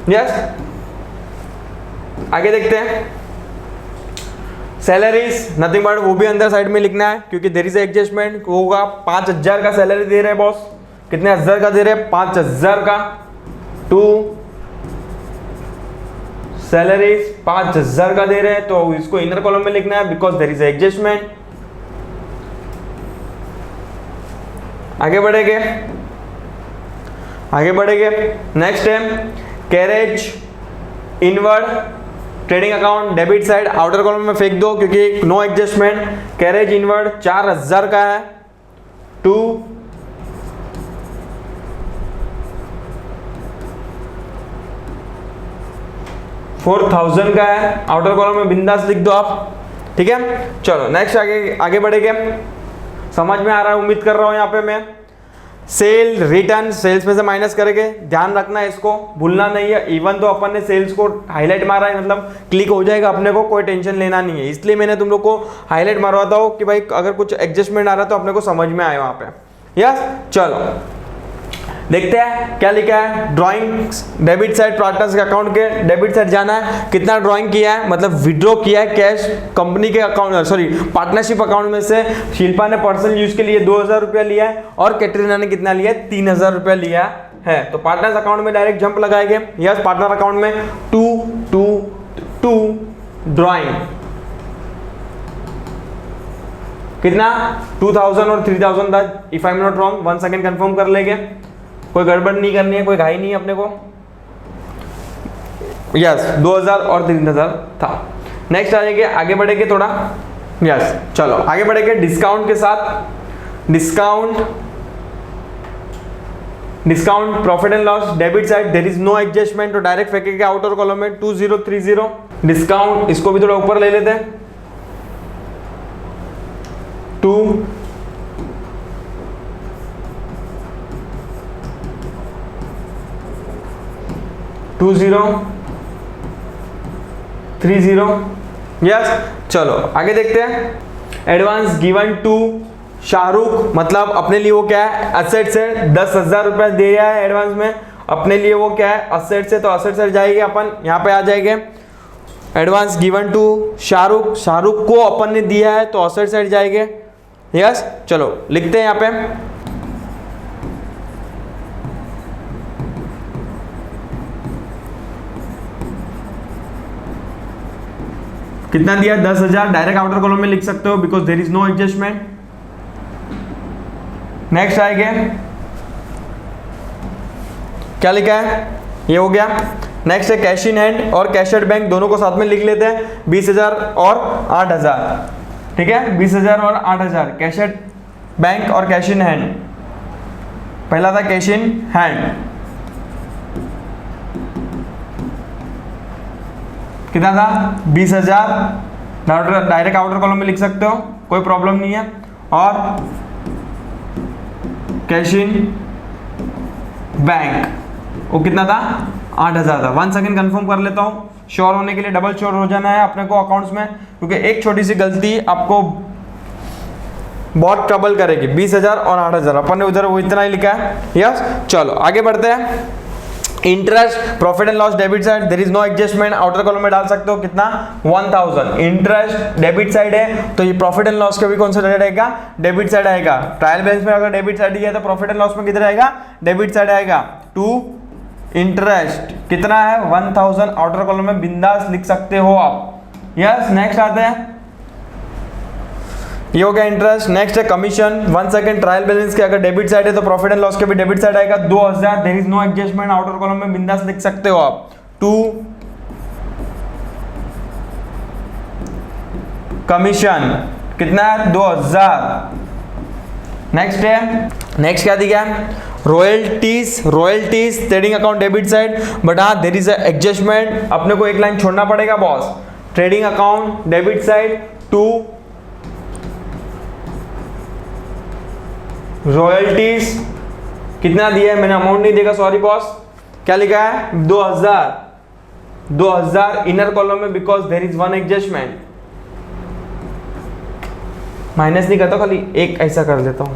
यस, आगे देखते हैं। सैलरीज नथिंग बट वो भी अंदर साइड में लिखना है क्योंकि देर इज एडजस्टमेंट होगा। 5000 का सैलरी दे रहे हैं बॉस, कितने हजार का दे रहे हैं? 5000 का। 2 सैलरीज 5000 का दे रहे हैं तो इसको इनर कॉलम में लिखना है बिकॉज देर इज एडजस्टमेंट। आगे बढ़ेंगे, आगे बढ़ेंगे। नेक्स्ट है carriage inward trading account debit side outer column में फेंक दो क्योंकि नो एडजस्टमेंट। कैरेज इनवर्ड 4000 का है। 2 4000 का है, आउटर कॉलम में बिंदास लिख दो आप, ठीक है। चलो नेक्स्ट आगे बढ़ेंगे। समझ में आ रहा है उम्मीद कर रहा हूं। यहाँ पे मैं सेल रिटर्न, सेल्स में से माइनस करेंगे, ध्यान रखना है, इसको भूलना नहीं है। इवन तो अपन ने सेल्स को हाईलाइट मारा है, मतलब क्लिक हो जाएगा अपने को, कोई टेंशन लेना नहीं है। इसलिए मैंने तुम लोग को हाईलाइट मारवाता हूँ कि भाई अगर कुछ एडजस्टमेंट आ रहा है तो अपने को समझ में आए वहाँ पे। यस, चलो देखते हैं क्या लिखा है। ड्राइंग डेबिट साइड पार्टनर्स के अकाउंट के डेबिट साइड जाना है। कितना ड्राइंग किया है, मतलब विड्रॉ किया है कैश कंपनी के अकाउंट, सॉरी पार्टनरशिप अकाउंट में से। शिल्पा ने पर्सनल यूज के लिए 2000 रुपया लिया है और कैटरीना ने कितना लिया है? 3000 रुपया लिया है। तो पार्टनर्स अकाउंट में डायरेक्ट जंप लगाएंगे। यस, पार्टनर अकाउंट में 2 ड्राइंग कितना 2000 और 3000 था, if I am not wrong. 1 second confirm कर लेंगे, कोई गड़बड़ नहीं करनी है, कोई घाई नहीं है अपने को। यस, 2000 और 3000 था। नेक्स्ट आ जाएंगे, आगे बढ़ेंगे थोड़ा। यस, चलो आगे बढ़ेंगे डिस्काउंट के साथ। Discount profit and loss debit side there is no adjustment, तो डायरेक्ट फेंकेंगे आउटर कॉलम में 2030। डिस्काउंट इसको भी थोड़ा ऊपर ले लेते हैं। 2 2030। यस, चलो आगे देखते हैं। एडवांस गिवन टू शाहरुख, मतलब अपने लिए वो क्या है? असेट से 10,000 रुपया दिया है एडवांस में, अपने लिए वो क्या है? असेट से, तो असेट से जाएंगे अपन, यहाँ पे आ जाएंगे advance given to Shahrukh. Shahrukh को अपन ने दिया है तो असेट साइड जाएंगे। यस, चलो लिखते हैं यहाँ पे। कितना दिया? 10,000, डायरेक्ट आउटर कॉलम में लिख सकते हो because there is no adjustment. Next आएंगे, क्या लिखा है? ये हो गया। नेक्स्ट है कैश इन हैंड और कैश एट बैंक, दोनों को साथ में लिख लेते हैं। 20,000 और 8,000, ठीक है। 20,000 और 8,000 कैश एट बैंक और कैश इन हैंड। पहला था कैश इन हैंड, कितना था? 20,000, डायरेक्ट आउटर कॉलम में लिख सकते हो, कोई प्रॉब्लम नहीं है। और कैश इन बैंक वो कितना था? 8,000 था। 1 सेकेंड कंफर्म कर लेता हूँ श्योर होने के लिए, डबल श्योर हो जाना है अपने को अकाउंट्स में, क्योंकि एक छोटी सी गलती आपको बहुत ट्रबल करेगी। 20,000 और 8,000 अपन ने उधर वो इतना ही लिखा है। यस, चलो आगे बढ़ते हैं। Interest profit and loss debit side there is no adjustment, outer column में डाल सकते हो कितना? 1000। इंटरेस्ट डेबिट साइड है तो ये प्रॉफिट एंड लॉस का भी कौन सा साइड आएगा? डेबिट साइड आएगा। ट्रायल बैलेंस में अगर डेबिट साइड है तो प्रॉफिट एंड लॉस में किधर आएगा? डेबिट साइड आएगा। 2 इंटरेस्ट कितना है? 1000, आउटर कॉलम में बिंदास लिख सकते हो आप। यस, नेक्स्ट आते हैं ये हो गया इंटरेस्ट। नेक्स्ट है कमीशन। 1 सेकंड, ट्रायल बैलेंस के अगर डेबिट साइड है तो प्रॉफिट एंड लॉस के भी डेबिट साइड आएगा 2000। There is no adjustment, outer column में बिंदास लिख सकते हो आप 2 कमीशन कितना है 2000। नेक्स्ट है, नेक्स्ट क्या दिया है royalties. Royalties trading account debit side, but हाँ देयर इज एडजस्टमेंट, अपने को एक लाइन छोड़ना पड़ेगा boss. Trading account debit side 2 royalties कितना दिया है, मैंने अमाउंट नहीं देखा सॉरी बॉस। क्या लिखा है 2000 इनर कॉलम में because there is one adjustment. Minus नहीं करता, खाली एक ऐसा कर देता हूं,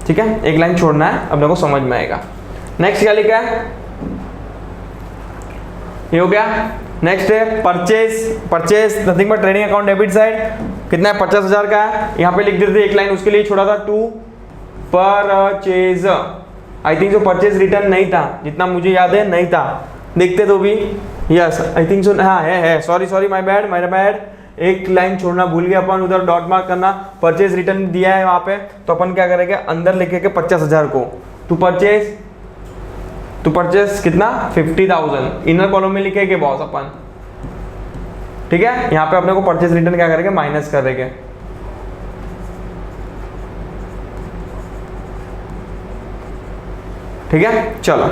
ठीक है, एक लाइन छोड़ना है, अपने को समझ में आएगा। नेक्स्ट क्या लिखा है, ये हो गया। नेक्स्ट है purchase nothing but trading account debit side कितना है 50,000 का है। यहाँ पे लिख देते एक लाइन, उसके लिए छोड़ा था 2 purchase. I think so purchase return नहीं था, जितना मुझे याद है नहीं था, देखते तो भी। यस आई थिंक सो, हाँ है सॉरी माय बैड। एक लाइन छोड़ना भूल गया अपन, उधर डॉट मार्क करना। परचेज रिटर्न दिया है वहां पे, तो अपन क्या करेंगे अंदर लिखेंगे 50,000 को टू परचेज कितना 50,000 इनर कॉलम में लिखेंगे बॉस अपन, ठीक है। यहाँ पे अपने को परचेज रिटर्न क्या करेंगे माइनस करेंगे, ठीक है। चलो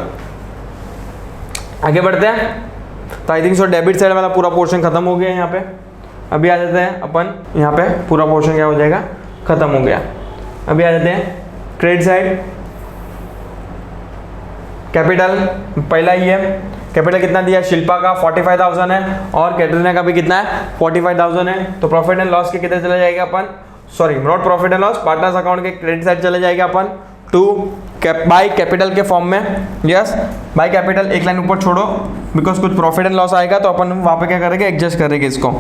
आगे बढ़ते हैं। तो I think so debit side वाला पूरा पोर्शन खत्म हो गया यहाँ पे। अभी आ जाते हैं अपन, यहाँ पे पूरा पोर्शन क्या हो जाएगा खत्म हो गया। अभी आ जाते हैं क्रेडिट साइड। कैपिटल पहला ही है, कैपिटल कितना दिया शिल्पा का 45,000 है और कैटरीना का भी कितना है 45,000 है। तो प्रॉफिट एंड लॉस के कितने चले जाएगा अपन, sorry not profit and loss, partners account के क्रेडिट साइड चले जाएगा अपन 2 बाय कैपिटल के फॉर्म में। यस बाय कैपिटल एक लाइन ऊपर छोड़ो, बिकॉज कुछ प्रॉफिट एंड लॉस आएगा तो अपन वहां पे क्या करेंगे एडजस्ट करेंगे इसको।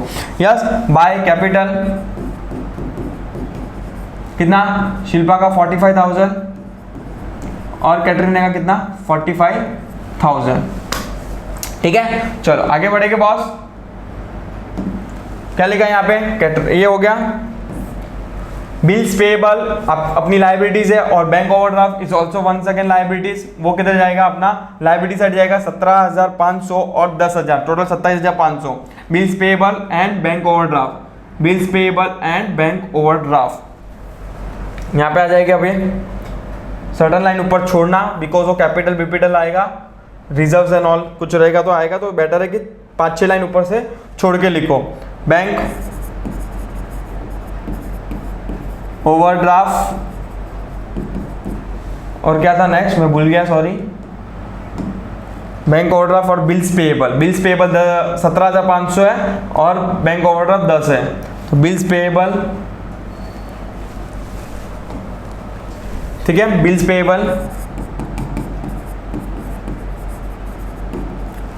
यस बाय कैपिटल कितना शिल्पा का 45,000 और कैटरीना का कितना 45,000, ठीक है। चलो आगे बढ़ेंगे बॉस। क्या लिखा है यहाँ पे, ये हो गया बिल्स पेएबल अपनी लाइबिलिटीज है और bank overdraft is also 1 second liabilities. वो किधर जाएगा अपना लाइबिलिटी साइड जाएगा 17,500 और 10,000, total 27,500। Bills payable and bank overdraft, bills payable and bank overdraft यहाँ पे आ जाएगा। अभी सर्टन लाइन ऊपर छोड़ना बिकॉज वो कैपिटल बीपीटल आएगा, रिजर्व्स एंड ऑल कुछ रहेगा तो आएगा, तो बेटर है कि 5-6 लाइन ऊपर से छोड़ के लिखो। बैंक ओवरड्राफ्ट और क्या था नेक्स्ट मैं भूल गया सॉरी, बैंक ओवरड्राफ्ट और बिल्स पेएबल। बिल्स पेएबल 17,500 है और बैंक ओवरड्राफ्ट 10 है, तो बिल्स पेएबल, ठीक है। बिल्स पेएबल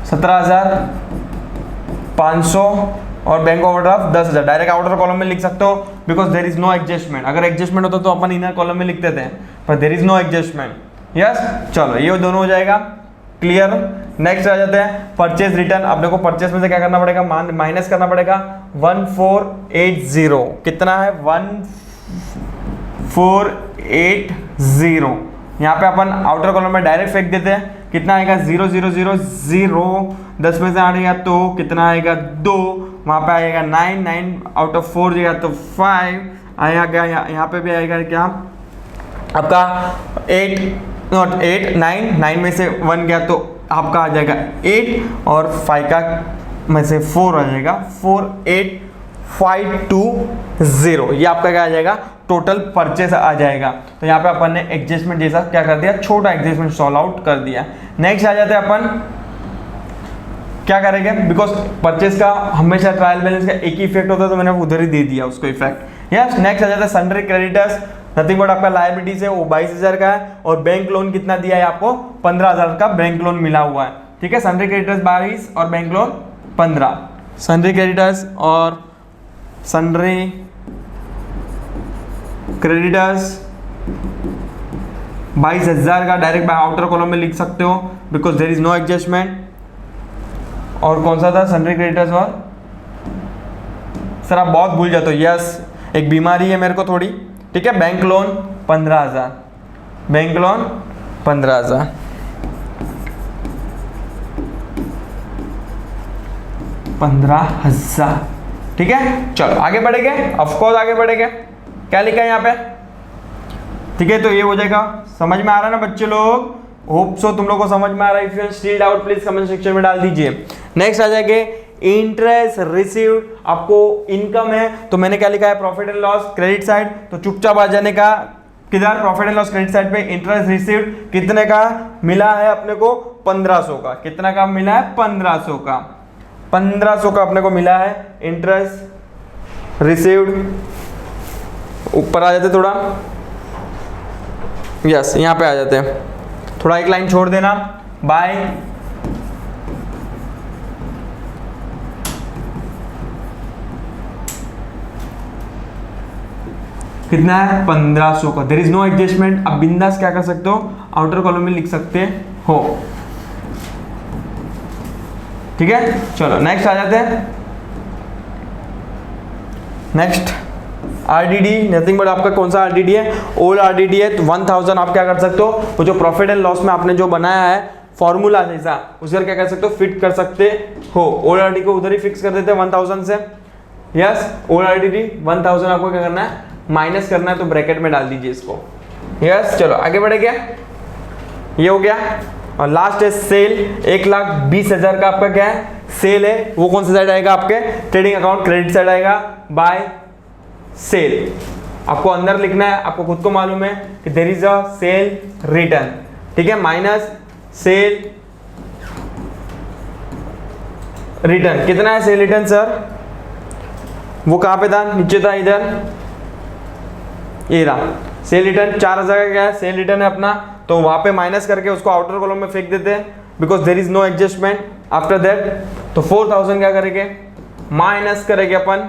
17,500 और bank overdraft 10,000। Direct outer column में लिख सकते हो because there is no adjustment. अगर एडजस्टमेंट होता तो अपन इनर कॉलम में लिखते थे, पर there is no adjustment. Yes चलो ये दोनों हो जाएगा क्लियर। नेक्स्ट आ जाते हैं परचेज रिटर्न। अब देखो परचेज में से क्या करना पड़ेगा माइनस करना पड़ेगा 1480 कितना है 1480। यहाँ पे अपन आउटर कॉलम में डायरेक्ट फेंक देते हैं, कितना आएगा 0 0 0 0, 10 में से आएगा तो कितना आएगा 2, वहाँ पे आएगा 9 9 आउट ऑफ 4 जाएगा तो 5 आएगा। यहाँ पे भी आएगा क्या आपका 8 नॉट 8 9 9 में से 1 गया तो आपका आ जाएगा 8 और 5 का में से 4 आ जाएगा 48,520। ये आपका क्या आ जाएगा टोटल परचेस आ जाएगा। तो यहाँ पे अपन ने एडजस्टमेंट जैसा क्या कर दिया, छोटा एडजस्टमेंट सॉल्व आउट कर दिया। नेक्स्ट आ जाते हैं अपन क्या करेंगे, बिकॉज परचेस का हमेशा ट्रायल बैलेंस का एक ही इफेक्ट होता है तो मैंने उधर ही दे दिया उसको इफेक्ट। यस नेक्स्ट आ जाता है सन्ड्री क्रेडिटर्स। नथिंग बट आपका लायबिलिटीज है वो 22,000 का है और बैंक लोन कितना दिया है आपको 15,000 का बैंक लोन मिला हुआ है, ठीक है। सन्ड्री क्रेडिटर्स 22 और बैंक लोन 15। सन्ड्री क्रेडिटर्स और सन्ड्री क्रेडिटर्स 22,000 का डायरेक्ट बाय आउटर कॉलम में लिख सकते हो because there is no adjustment. और कौन सा था सन्ड्री क्रेडिटर्स और सर आप बहुत भूल जाते हो। यस एक बीमारी है मेरे को थोड़ी, ठीक है, बैंक लोन 15,000, बैंक लोन 15,000, 15,000, ठीक है। चलो आगे बढ़ेंगे, ऑफकोर्स आगे बढ़ेंगे। क्या लिखा है यहाँ पे, ठीक है, तो ये हो जाएगा। समझ में आ रहा है ना बच्चे लोग? होप सो तुम लोग को समझ में आ रहा है। If you still doubt please comment section में डाल दीजिए। नेक्स्ट आ जाएंगे इंटरेस्ट रिसीव्ड। आपको इनकम है तो मैंने क्या लिखा है, profit and loss credit side, तो चुपचाप आ जाने का किधर, profit and loss credit side पे। इंटरेस्ट रिसीव्ड कितने का मिला है अपने को, 1500 का। कितना का मिला है, 1500 का, 1500 का अपने को मिला है इंटरेस्ट रिसीव्ड। ऊपर आ जाते थोड़ा, यस यहाँ पे आ जाते हैं, थोड़ा एक लाइन छोड़ देना। बाय कितना है, 1500 का। There is no adjustment. अब बिंदास क्या कर सकते हो, आउटर कॉलम में लिख सकते हो, ठीक है। चलो नेक्स्ट आ जाते हैं। नेक्स्ट आरडीडी, नथिंग बट आपका कौन सा आरडीडी है, ओल्ड आरडीडी है। तो 1000 आप क्या कर सकते हो, वो जो प्रॉफिट एंड लॉस में आपने जो बनाया है फॉर्मूला जैसा, उसका क्या कर सकते हो, फिट कर सकते हो। ओल्ड आरडीडी को उधर ही फिक्स कर देते हैं 1000 से। यस, ओल्ड आरडीडी 1000 आपको क्या करना है, माइनस करना है, तो ब्रैकेट में डाल दीजिए इसको। यस, चलो आगे बढ़े। क्या ये हो गया। और लास्ट है सेल, 1,20,000 का आपका क्या है, सेल है। वो कौन सा साइड आएगा, आपके ट्रेडिंग अकाउंट क्रेडिट साइड आएगा, बाय सेल। आपको अंदर लिखना है, आपको खुद को मालूम है कि there is a sale return, ठीक है, माइनस सेल रिटर्न। कितना है सेल रिटर्न सर, वो कहां पे था, नीचे था, इधर ये रहा। सेल रिटर्न 4000 का क्या है, सेल रिटर्न है अपना, तो वहां पे माइनस करके उसको आउटर कॉलम में फेंक देते हैं, because there is no adjustment after that. तो 4000 क्या करेंगे, माइनस करेंगे अपन,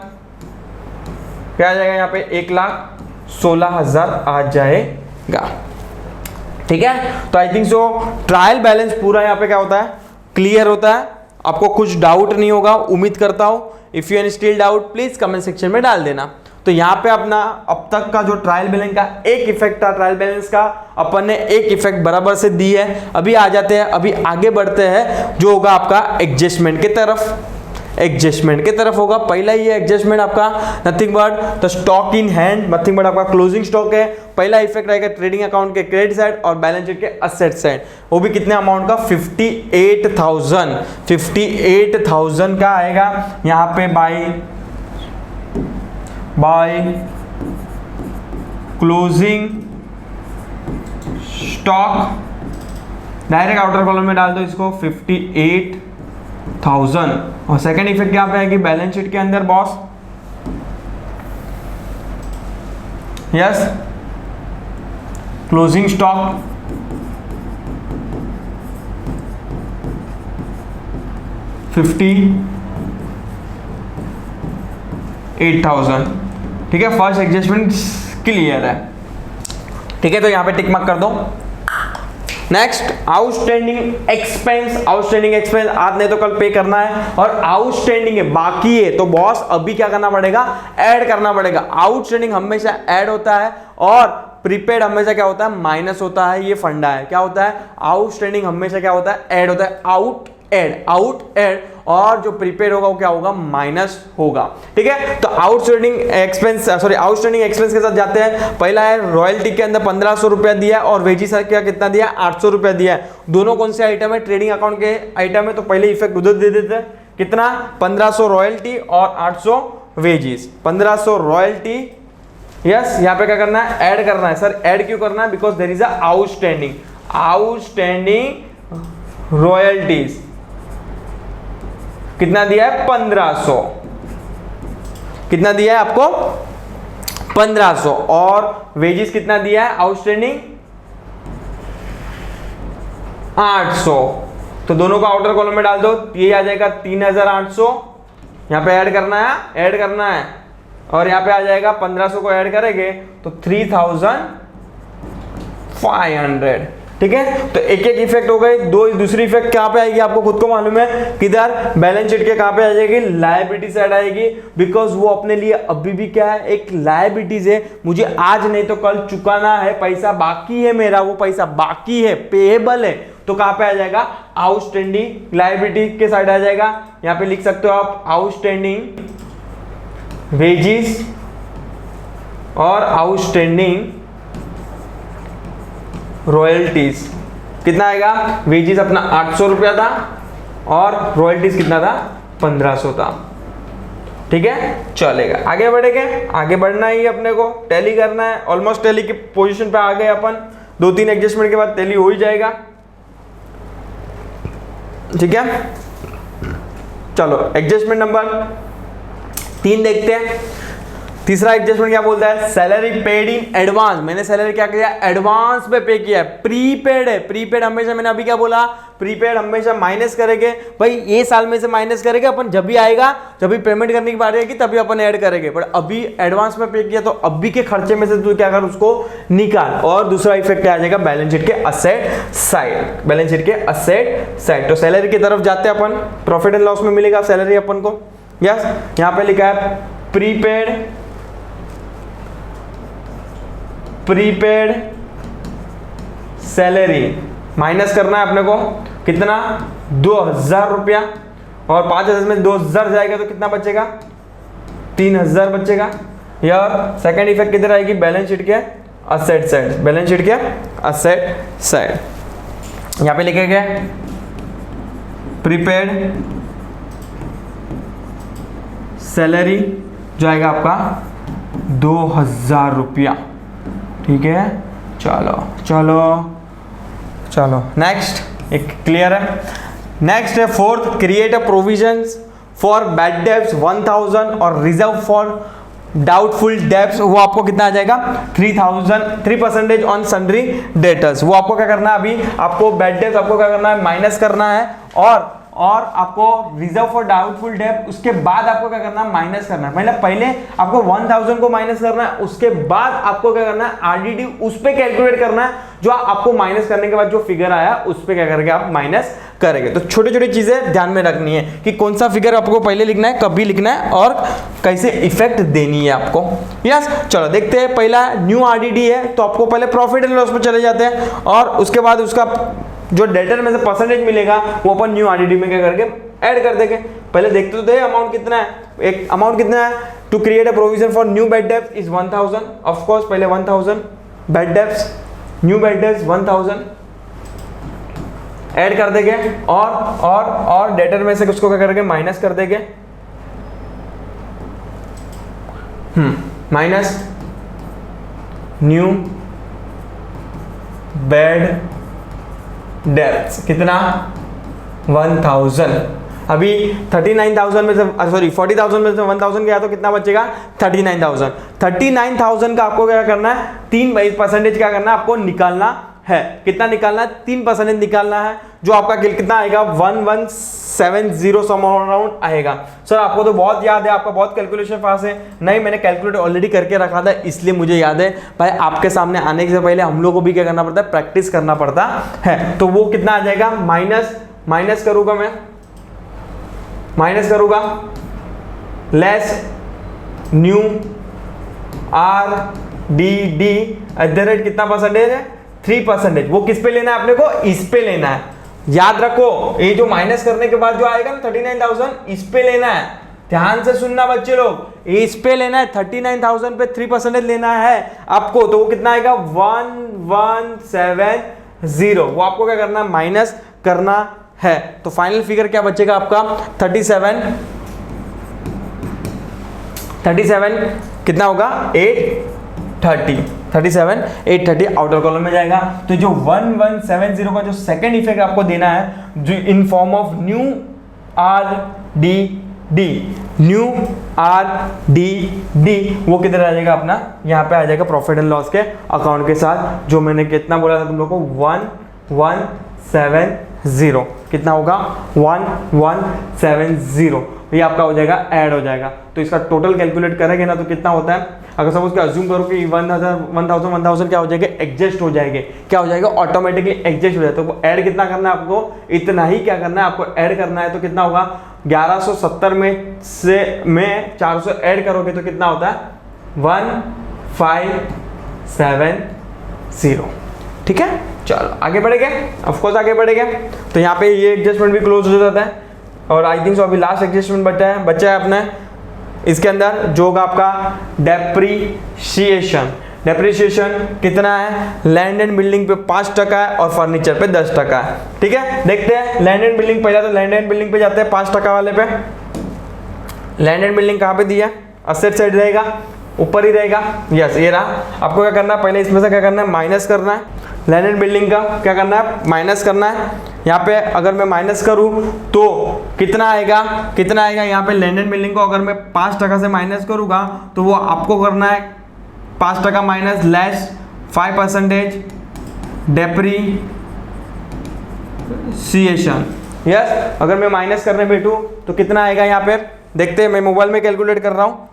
क्या आ जाएगा यहाँ पे, 1,16,000 आ जाएगा, ठीक है। तो I think so trial balance पूरा यहाँ पे क्या होता है, क्लियर होता है। आपको कुछ डाउट नहीं होगा, उम्मीद करता हूँ। If you any still doubt please comment section में डाल देना। तो यहाँ पे अपना अब तक का जो ट्रायल बैलेंस का एक इफेक्ट था, ट्रायल बैलेंस का अपन ने एक इफेक्ट बराबर से दी है। अभी आ जाते हैं, अभी आगे बढ़ते हैं, जो होगा आपका एडजस्टमेंट की तरफ। एडजस्टमेंट की तरफ होगा पहला ही है एडजस्टमेंट आपका, nothing but the stock in hand, nothing but आपका क्लोजिंग स्टॉक है। पहला इफेक्ट रहेगा ट्रेडिंग अकाउंट के क्रेडिट साइड और बैलेंस शीट के असेट साइड। वो भी कितने अमाउंट का, 58,000, 58,000 का आएगा यहाँ पे by closing stock. Direct outer column में डाल दो इसको, 58,000। और सेकंड इफेक्ट क्या पे आएगी, बैलेंस शीट के अंदर बॉस, यस, क्लोजिंग स्टॉक 58,000, ठीक है। फर्स्ट एडजस्टमेंट क्लियर है, ठीक है। तो यहां पे टिक मार्क कर दो। Next outstanding expense. Outstanding expense आज नहीं तो कल पे करना है, और आउटस्टैंडिंग है, बाकी है, तो बॉस अभी क्या करना पड़ेगा, ऐड करना पड़ेगा। आउटस्टैंडिंग हमेशा ऐड होता है और प्रीपेड हमेशा क्या होता है, माइनस होता है। ये फंडा है, क्या होता है, आउटस्टैंडिंग हमेशा क्या होता है, ऐड होता है। आउट ऐड, और जो प्रीपेड होगा वो क्या होगा, माइनस होगा, ठीक है। तो आउटस्टैंडिंग एक्सपेंस के साथ जाते हैं। पहला है रॉयल्टी के अंदर 1500 रुपया दिया और वेजिस का कितना दिया, 800 रुपया दिया है। दोनों कौन से आइटम है, ट्रेडिंग अकाउंट के आइटम है, तो पहले इफेक्ट उधर दे देते हैं। कितना, 1500 रॉयल्टी और 800 वेजिस। 1500 रॉयल्टी, यस, यहाँ पे क्या करना है, ऐड करना है। सर ऐड क्यों करना है, because there is a outstanding royalties. कितना दिया है, 1500। कितना दिया है आपको, 1500। और वेजिस कितना दिया है, आउटस्टैंडिंग 800। तो दोनों को आउटर कॉलम में डाल दो, ये आ जाएगा 3800। यहां पे ऐड करना है, और यहां पे आ जाएगा 1500 को ऐड करेंगे तो 3500। ठीक है। तो एक एक इफेक्ट हो गई। दूसरी इफेक्ट कहाँ पे आएगी आपको खुद को मालूम है, किधर, बैलेंस शीट के कहाँ पे आ जाएगी, लायबिलिटी साइड आएगी, बिकॉज वो अपने लिए अभी भी क्या है, एक लायबिलिटीज है, मुझे आज नहीं तो कल चुकाना है, पैसा बाकी है मेरा, वो पैसा बाकी है, पेएबल है, तो कहाँ पे आ जाएगा, आउटस्टैंडिंग लायबिलिटी के साइड आ जाएगा। यहाँ पे लिख सकते हो आप आउटस्टैंडिंग वेजेस और आउटस्टैंडिंग रॉयल्टीज। कितना आएगा, वेजेस अपना 800 रुपया था और रॉयल्टीज कितना था, 1500 था। ठीक है, चलेगा, आगे बढ़ेंगे। आगे बढ़ना ही अपने को, टैली करना है, ऑलमोस्ट टैली की पोजीशन पे आ गए अपन, 2-3 एडजस्टमेंट के बाद टैली हो ही जाएगा। ठीक है, चलो एडजस्टमेंट नंबर 3 देखते हैं। तीसरा एडजस्टमेंट क्या बोलता है, सैलरी पेड इन एडवांस। मैंने सैलरी क्या किया, एडवांस में पे किया है, प्रीपेड है। प्रीपेड हमेशा, मैंने अभी क्या बोला, प्रीपेड हमेशा माइनस करेंगे भाई, ये साल में से माइनस करेंगे अपन, जब भी आएगा, जब भी पेमेंट करने की बारी आएगी तभी अपन ऐड करेंगे, पर अभी एडवांस में पे किया तो अभी के खर्चे में से तू क्या कर, उसको निकाल। और दूसरा इफेक्ट क्या आ जाएगा, बैलेंस शीट के असेट साइड, बैलेंस शीट के असेट साइड। तो सैलरी की तरफ जाते हैं अपन, प्रॉफिट एंड लॉस में मिलेगा सैलरी अपन को। यस, यहाँ पे लिखा है प्रीपेड सैलरी माइनस करना है अपने को, कितना, 2000 रुपया, और 5000 में 2000 जाएगा तो कितना बचेगा, 3000 बचेगा। या सेकंड इफेक्ट किधर आएगी, बैलेंस शीट के असेट साइड, बैलेंस शीट के असेट साइड। यहां पे लिखे गए प्रीपेड सैलरी जो आएगा आपका 2000 रुपया। ठीक है, चलो चलो चलो नेक्स्ट, एक क्लियर है। नेक्स्ट है fourth, create a provisions for bad debts 1000 और रिजर्व फॉर डाउटफुल डेब्ट्स। वो आपको कितना आ जाएगा, 3% ऑन सन्ड्री डेटर्स। वो आपको क्या करना है, अभी आपको बैड डेब्ट्स आपको क्या करना है, माइनस करना है, और आपको रिजर्व फॉर डाउटफुल डेब्ट उसके बाद आपको क्या करना है, माइनस करना है। मतलब पहले आपको 1000 को माइनस करना है, उसके बाद आपको क्या करना है, आरडीडी उस पे कैलकुलेट करना है, जो आपको माइनस करने के बाद जो फिगर आया उस पे क्या करके आप माइनस करेंगे। तो छोटी छोटी चीजें ध्यान में रखनी है कि कौन सा फिगर आपको पहले लिखना है, कभी लिखना है, और कैसे इफेक्ट देनी है आपको। यस, चलो देखते हैं। पहला न्यू आरडीडी है, तो आपको पहले प्रॉफिट एंड लॉस पे चले जाते हैं, और उसके बाद उसका जो डेटर में से परसेंटेज मिलेगा वो अपन न्यू आरडीडी में क्या करके ऐड कर देंगे। पहले देखते तो दे अमाउंट कितना है, एक अमाउंट कितना है, to create a provision for new bad debts is 1000। Of course पहले 1000 bad debts, new bad debts 1000 add कर देंगे, और डेटर में से उसको क्या करके माइनस कर देंगे, माइनस न्यू बैड डेब्ट्स कितना, 1000। अभी 39,000 में से, सॉरी 40,000 में से 1000 गया तो कितना बचेगा, 39,000। 39,000 का आपको क्या करना है, 3% क्या करना है, आपको निकालना है। कितना निकालना है, 3% निकालना है, जो आपका कितना आएगा, 1170 सम अराउंड आएगा। सर आपको तो बहुत याद है, आपका बहुत कैलकुलेशन फास्ट है। नहीं, मैंने कैलकुलेट ऑलरेडी करके रखा था, इसलिए मुझे याद है। भाई आपके सामने आने से पहले हम लोग को भी क्या करना पड़ता है, प्रैक्टिस करना पड़ता है। तो वो कितना आ जाएगा, माइनस करूंगा मैं, माइनस करूंगा लेस न्यू आरडीडी @ कितना परसेंटेज है, 3%। वो किस पे लेना है अपने को, इस पे लेना है। याद रखो, ये जो माइनस करने के बाद जो आएगा ना 39,000, इस पे लेना है। ध्यान से सुनना बच्चे लोग, इस पे लेना है, 39,000 पे 3% लेना है आपको। तो वो कितना आएगा, 1170। वो आपको क्या करना है, माइनस करना है। तो फाइनल फिगर क्या बचेगा आपका, 37 कितना होगा, 830 आउटर कॉलम में जाएगा। तो जो 1170 का जो सेकंड इफेक्ट आपको देना है, जो in form of new RDD, वो किधर आ जाएगा अपना, यहाँ पे आ जाएगा प्रॉफिट एंड लॉस के अकाउंट के साथ। जो मैंने कितना बोला था तुम लोग को, 1170 कितना होगा, 1170। ये आपका हो जाएगा ऐड हो जाएगा। तो इसका टोटल कैलकुलेट करेंगे ना तो कितना होता है, अगर सपोज कि अज्यूम करो कि 1000 क्या हो जाएगा, एडजस्ट हो जाएंगे, क्या हो जाएगा, ऑटोमेटिकली एडजस्ट हो जाए। तो ऐड कितना करना है आपको, इतना ही क्या करना है आपको, ऐड करना है। तो कितना होगा 1170 में से 400 ऐड करोगे तो कितना होता है 1570। ठीक है, चलो आगे बढ़ेंगे, ऑफकोर्स आगे बढ़ेंगे। तो यहाँ पे ये एडजस्टमेंट भी क्लोज हो जाता है और आई थिंक सो अभी लास्ट एडजस्टमेंट बचा है अपने इसके अंदर जो होगा आपका डेप्रीशिएशन। डेप्रीशिएशन कितना है, लैंड एंड बिल्डिंग पे 5% है और फर्नीचर पे 10% है। ठीक है, देखते हैं लैंड एंड बिल्डिंग, पहले तो लैंड एंड बिल्डिंग पे जाते हैं 5% वाले पे। लैंड एंड बिल्डिंग कहाँ पे दिया, असेट साइड रहेगा, ऊपर ही रहेगा। यस, ये रहा। आपको क्या करना है, पहले इसमें से क्या करना है, माइनस करना है। लैंड एंड बिल्डिंग का क्या करना है, माइनस करना है। यहाँ पे अगर मैं माइनस करूँ तो कितना आएगा, यहाँ पे लैंड एंड बिल्डिंग को अगर मैं 5% से माइनस करूँगा तो वो आपको करना है 5% माइनस लेस 5% डेप्रीशिएशन। यस, अगर मैं माइनस करने बैठूँ तो कितना आएगा, यहाँ पे देखते हैं, मैं मोबाइल में कैलकुलेट कर रहा हूँ।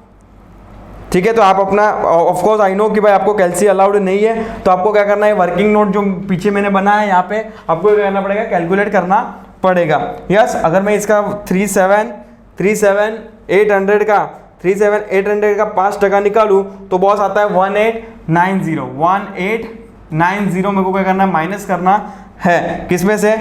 ठीक है, तो आप अपना ऑफकोर्स आई नो कि भाई आपको कैलसी अलाउड नहीं है, तो आपको क्या करना है, वर्किंग नोट जो पीछे मैंने बनाया है यहाँ पे आपको क्या करना पड़ेगा, कैलकुलेट करना पड़ेगा। यस, अगर मैं इसका 37800 का 5% निकालूँ तो बॉस आता है 1890 मेरे को क्या करना है, माइनस करना है किसमें से,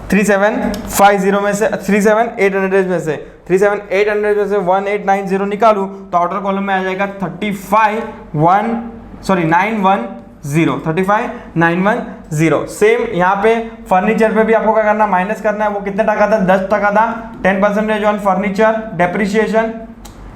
3750 में से, 37800 में से 1890 निकालूं तो आउटर कॉलम में आ जाएगा 35,910। सेम यहाँ पे फर्नीचर पे भी आपको क्या करना, माइनस करना है। वो कितने टका था, 10% था, 10% ऑन फर्नीचर डेप्रिसिएशन।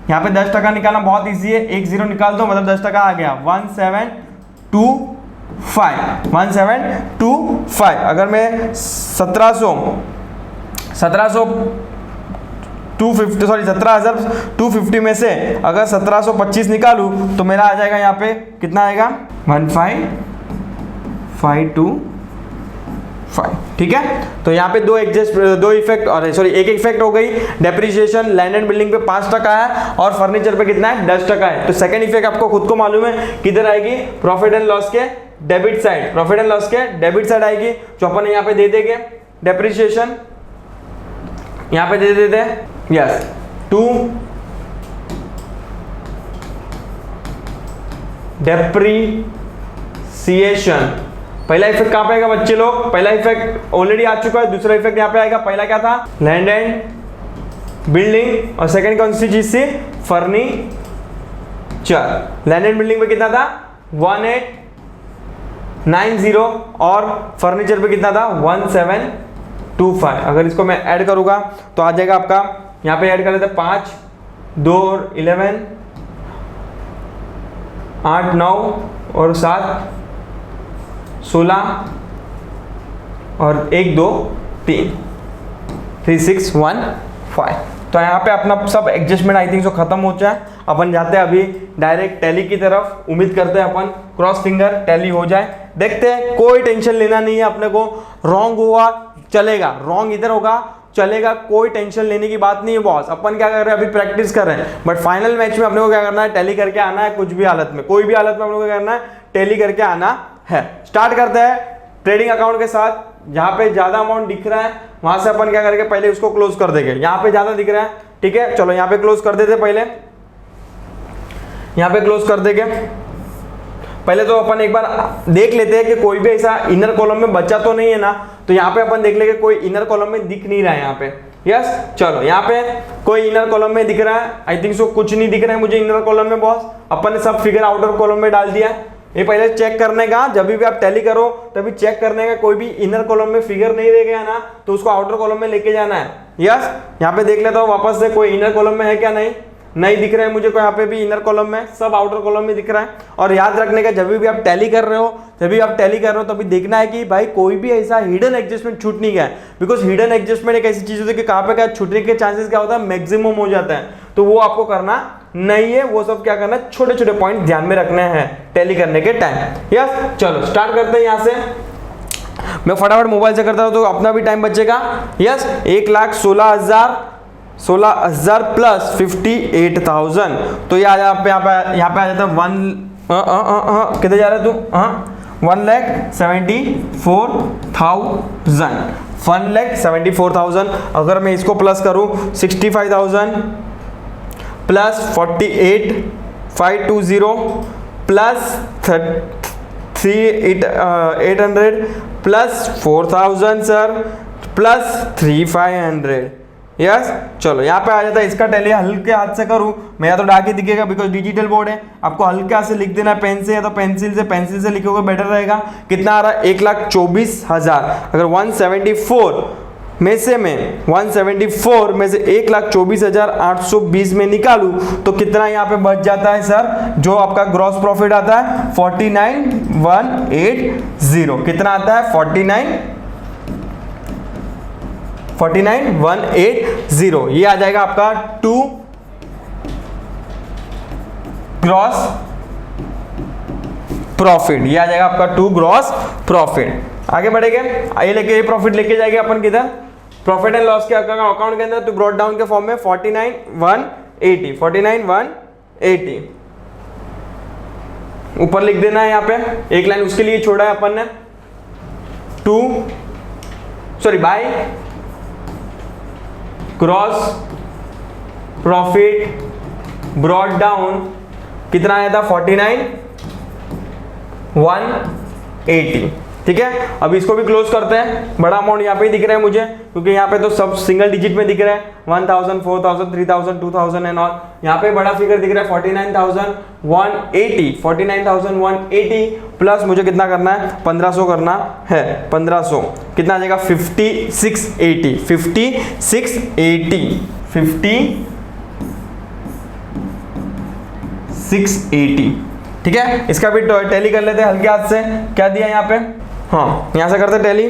यहाँ पे 10% निकालना बहुत इजी है, 1 0 निकाल दो मतलब 10% आ गया 1725। अगर मैं 17,250 में से अगर 1725 निकालूं तो मेरा आ जाएगा यहाँ पे कितना आएगा, 15525। ठीक है, तो यहाँ पे एक इफेक्ट हो गई, डेप्रिसिएशन लैंड एंड बिल्डिंग पे 5% है और फर्नीचर पे कितना है, 10% है। तो सेकंड इफेक्ट आपको खुद को मालूम है किधर आएगी, प्रॉफिट एंड लॉस के डेबिट साइड आएगी, जो अपन यहाँ पे दे देंगे डेप्रिसिएशन, यहाँ पे दे देते हैं यस 2 डेप्रिसिएशन। पहला इफेक्ट कहाँ पे आएगा बच्चे लोग, पहला इफेक्ट ऑलरेडी आ चुका है, दूसरा इफेक्ट यहाँ पे आएगा। पहला क्या था, लैंड एंड बिल्डिंग, और सेकंड कौन सी चीज थी, फर्नीचर। लैंड एंड बिल्डिंग पे कितना था 1890 और फर्नीचर पे कितना था 1725। अगर इसको मैं ऐड करूंगा तो आ जाएगा आपका, यहाँ पे ऐड कर लेते 5 2 और 11 8 9 और 7 16 और 1 2 3 3 6 1 5। तो यहाँ पे अपना सब एडजस्टमेंट आई थिंक सो खत्म हो जाए। अपन जाते हैं अभी डायरेक्ट टैली की तरफ, उम्मीद करते हैं अपन क्रॉस फिंगर टैली हो जाए। देखते हैं, कोई टेंशन लेना नहीं है अपने को, रॉन्ग हुआ चलेगा, रॉन्ग इधर होगा चलेगा, कोई टेंशन लेने की बात नहीं है बॉस। अपन क्या कर रहे हैं, अभी प्रैक्टिस कर रहे हैं, बट फाइनल मैच में अपने को क्या करना है, टैली करके आना है। कुछ भी हालत में, कोई भी हालत में अपने को क्या करना है, टैली करके आना है। स्टार्ट करते हैं ट्रेडिंग अकाउंट के साथ। जहाँ पे ज्यादा अमाउंट दिख रहा है वहां से अपन क्या करेंगे, पहले उसको क्लोज कर देंगे। यहाँ पे ज्यादा दिख रहा है, ठीक है, चलो यहाँ पे क्लोज कर देते, पहले यहाँ पे क्लोज कर देंगे। पहले तो अपन एक बार देख लेते हैं कि कोई भी ऐसा इनर कॉलम में बचा तो नहीं है ना। तो यहाँ पे अपन देख लेंगे कोई इनर कॉलम में दिख नहीं रहा है यहाँ पे। यस, चलो यहाँ पे कोई इनर कॉलम में दिख रहा है, आई थिंक सो कुछ नहीं दिख रहा है मुझे इनर कॉलम में बॉस। अपन ने सब फिगर आउटर कॉलम में डाल दिया है। ये पहले चेक करने का, जब भी आप टैली करो तभी चेक करने का, कोई भी इनर कॉलम में फिगर नहीं रह गया ना तो उसको आउटर कॉलम में लेके जाना है। यस, यहाँ पे देख लेता हूँ वापस से कोई इनर कॉलम में है क्या, नहीं दिख रहा है मुझे को यहाँ पे भी इनर कॉलम में, सब आउटर कॉलम में दिख रहा है। और याद रखने का, जब भी आप टैली कर रहे हो तभी देखना है कि भाई कोई भी ऐसा हिडन एडजस्टमेंट छूट नहीं गया, बिकॉज हिडन एडजस्टमेंट एक ऐसी चीज होती है कि कहाँ पे क्या छूटने के चांसेस क्या होता है, मैक्सिमम हो जाता है। तो वो आपको करना नहीं है, वो सब क्या करना है, छोटे छोटे पॉइंट ध्यान में रखने हैं टैली करने के टाइम। यस, चलो स्टार्ट करते हैं। यहाँ से मैं फटाफट मोबाइल से करता हूँ तो अपना भी टाइम बचेगा। यस, 1,16,000 16,000 प्लस 58,000, तो ये आ यहाँ पे आ जाता है कितने जा रहा है तू? 1,74,000, 1,74,000। अगर मैं इसको प्लस करूं 65,000 plus 48,520 plus 3,800 plus 4,000 sir plus 3,500। Yes, चलो यहाँ पे आ जाता है इसका टैली। हल्के हाथ से करूँ मेरा तो डार्क ही दिखेगा बिकॉज डिजिटल बोर्ड है। आपको हल्के हाथ से लिख देना है पेन से, या तो पेंसिल से लिखोगे बेटर रहेगा। कितना आ रहा है? 1,24,000। अगर 174 में से 1,24,000 में निकालूं तो कितना यहाँ पे बच जाता है सर? जो आपका ग्रॉस प्रॉफिट आता है 49,180। कितना आता है? 49,180। ये आ जाएगा आपका 2 ग्रॉस प्रॉफिट। ये आ जाएगा आपका 2 ग्रॉस प्रॉफिट। आगे बढ़ेंगे, ये लेके ये प्रॉफिट लेके जाएंगे अपन किधर? प्रॉफिट एंड लॉस के अकाउंट के अंदर, तो ब्रॉट डाउन के फॉर्म में 49,180 ऊपर लिख देना है। यहाँ पे एक लाइन उसके लिए छोड़ा है अपन ने, by cross profit brought down कितना आया था? 49,180। ठीक है, अब इसको भी क्लोज करते हैं। बड़ा अमाउंट यहाँ पे ही दिख रहा है मुझे, क्योंकि यहाँ पे तो सब सिंगल डिजिट में दिख रहा है। 1,000, 4,000, 3,000, 2,000 एंड ऑल। यहाँ पे बड़ा फिगर दिख रहा है 49,180। 49,180 प्लस मुझे कितना करना है? 1,500 करना है। 1,500 कितना आ जाएगा? 5,680। 5,680। ठीक है, इसका भी टैली कर लेते हैं हल्के हाथ से। क्या दिया यहाँ पे? हाँ, यहाँ से करते टैली।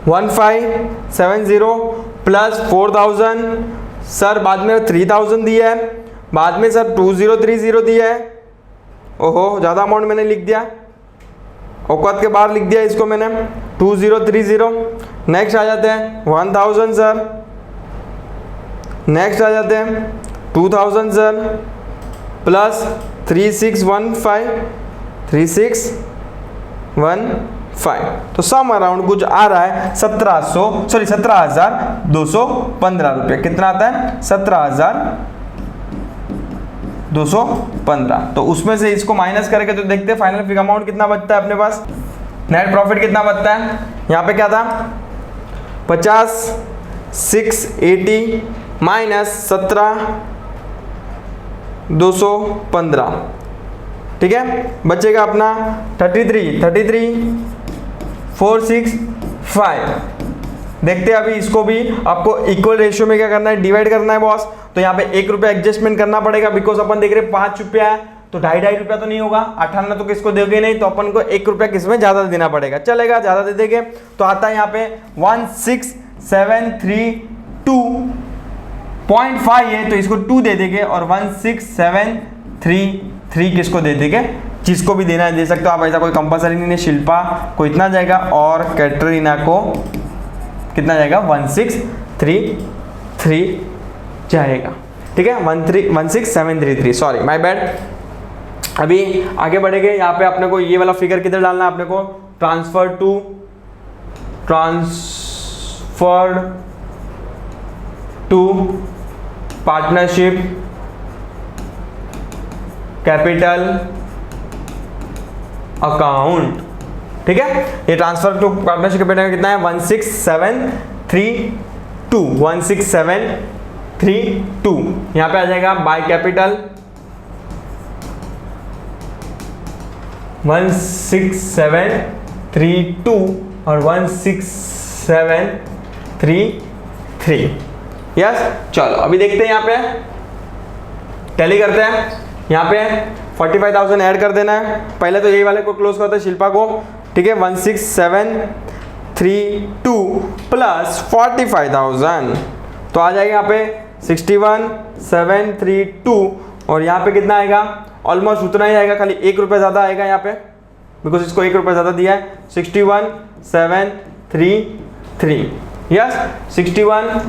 1,570 प्लस 4,000 सर, बाद में 3,000 दिया है, बाद में सर 2,030 दिया है। ओहो, ज़्यादा अमाउंट मैंने लिख दिया, औकात के बाहर लिख दिया इसको मैंने। 2,030। नेक्स्ट आ जाते हैं 1,000 सर, नेक्स्ट आ जाते हैं 2,000 सर प्लस 3,615। तो सम अराउंड कुछ आ रहा है 17,215 रुपये। कितना आता है? 17,215। तो उसमें से इसको माइनस करके तो देखते हैं फाइनल फिगर अमाउंट कितना बचता है अपने पास। नेट प्रॉफिट कितना बचता है? यहाँ पे क्या था? 50,680 माइनस 17,215। ठीक है, बचेगा अपना 33,465। देखते हैं अभी इसको भी आपको इक्वल रेशियो में क्या करना है? डिवाइड करना है बॉस। तो यहाँ पे 1 रुपया एडजस्टमेंट करना पड़ेगा, बिकॉज अपन देख रहे 5 रुपया है, तो 2.5 रुपया तो नहीं होगा। 58 तो किसको दोगे नहीं, तो अपन को 1 रुपया किसमें ज्यादा देना पड़ेगा। चलेगा, ज्यादा दे देंगे तो आता है यहाँ पे 16,732.5 है, तो इसको 2 दे देंगे, और 16,733 किसको दे देंगे? जिसको भी देना है दे सकते हो आप, ऐसा कोई कंपलसरी नहीं है। शिल्पा को इतना जाएगा और कैटरीना को कितना जाएगा? 16,333 जाएगा। ठीक है, 16,733, सॉरी माय बैड। अभी आगे बढ़ेंगे। यहाँ पे अपने को ये वाला फिगर किधर डालना है? अपने को transfer to partnership capital account. ठीक है, ये ट्रांसफर टू पार्टनरशिप कैपिटल कितना है? 16,732। यहाँ पे आ जाएगा बाय कैपिटल 16,732 और 16,733। यस, चलो अभी देखते हैं। यहाँ पे टैली करते हैं। यहाँ पे 45,000 ऐड कर देना है। पहले तो यही वाले को क्लोज करते हैं, शिल्पा को। ठीक है, 16,732 प्लस 45,000 तो आ जाएगा यहाँ पे 61,732, और यहाँ पे कितना आएगा? ऑलमोस्ट उतना ही आएगा, खाली 1 रुपया ज़्यादा आएगा यहाँ पे, बिकॉज इसको 1 रुपया ज़्यादा दिया है। 61,733। यस, 61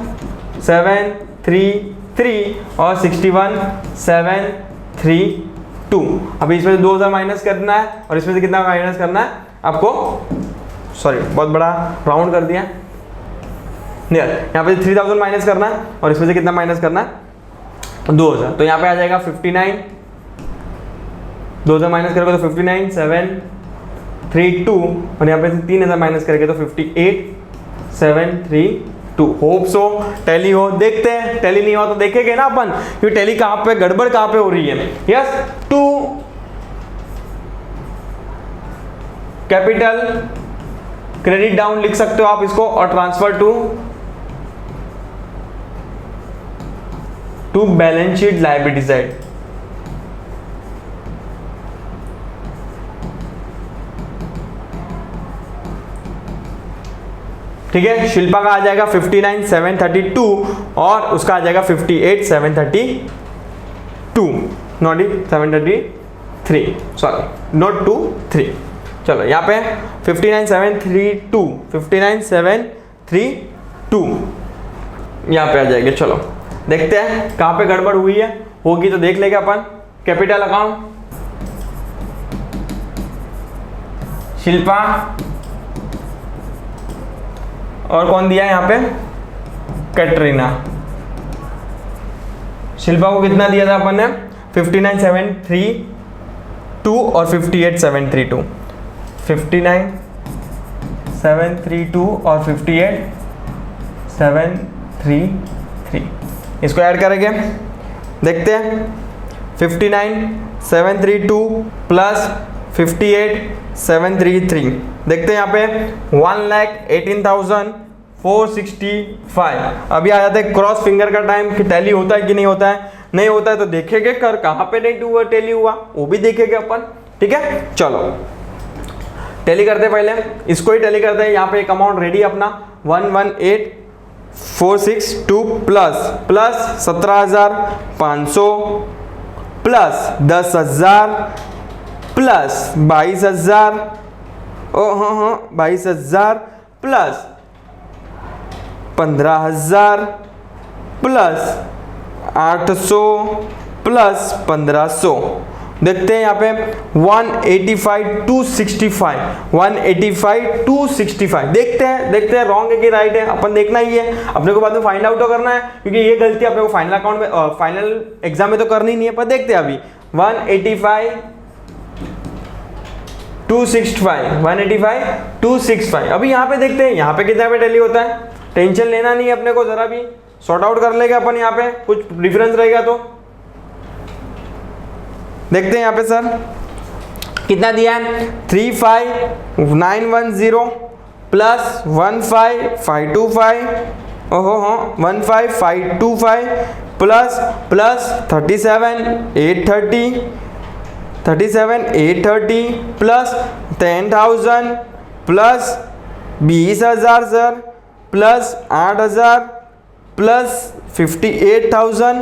733 और 61,732। अभी इसमें से 2000 माइनस करना है और इसमें से कितना माइनस करना है आपको, सॉरी बहुत बड़ा राउंड कर दिया, यहाँ पे 3000 माइनस करना है और इसमें से कितना माइनस करना है 2000। तो यहाँ पे आ जाएगा 59, 2000 माइनस करोगे तो 59,732 और यहाँ पे 3000 माइनस करेंगे तो 58,732। होप सो टैली हो, देखते हैं टैली नहीं हुआ तो देखेंगे ना अपन कि टैली कहाँ पे गड़बड़ कहाँ पे हो रही है। Yes, to capital credit down लिख सकते हो आप इसको और transfer to balance sheet liability side. ठीक है, शिल्पा का आ जाएगा 59,732 और उसका आ जाएगा 58,732, नॉट 733, सॉरी नॉट 2 3। चलो यहाँ पे 59,732 यहाँ पे आ जाएगी। चलो देखते हैं कहाँ पे गड़बड़ हुई है, होगी तो देख लेंगे अपन। कैपिटल अकाउंट शिल्पा और कौन दिया है यहाँ पे, कैटरीना। शिल्पा को कितना दिया था अपन ने, 59,732 और 58,732, 59,732 और 58,733। इसको ऐड करेंगे, देखते हैं 59,732 प्लस 58,733, देखते हैं यहाँ पे 1,18,465। अभी आ जाते हैं क्रॉस फिंगर का टाइम कि टैली होता है कि नहीं होता है। नहीं होता है तो देखेंगे कर कहाँ पे नहीं हुआ टैली हुआ, वो भी देखेंगे अपन। ठीक है, चलो टैली करते हैं, पहले इसको ही टैली करते हैं। यहाँ पे एक अमाउंट रेडी अपना 118,462 प्लस 17,500 प्लस 10,000 प्लस 22,000, ओ हाँ 22,000 प्लस 15,000 प्लस 800 प्लस 1,500। देखते हैं यहाँ पे 185,265, 185,265। देखते हैं रॉन्ग है कि राइट है, अपन देखना ही है। अपने को बाद में फाइंड आउट तो करना है क्योंकि ये गलती अपने को फाइनल अकाउंट में फाइनल एग्जाम में तो करनी नहीं है, पर देखते हैं अभी 185,265। अभी यहाँ पे देखते हैं यहाँ पे कितना पे टैली होता है। टेंशन लेना नहीं है अपने को, जरा भी सॉर्ट आउट कर लेगा अपन। यहाँ पे कुछ डिफरेंस रहेगा तो देखते हैं यहाँ पे सर कितना दिया है, 35,910 प्लस 15,525, ओहो हाँ 15,525 plus 37,830 plus 10,000 plus 20,000 sir plus 8,000 plus 58,000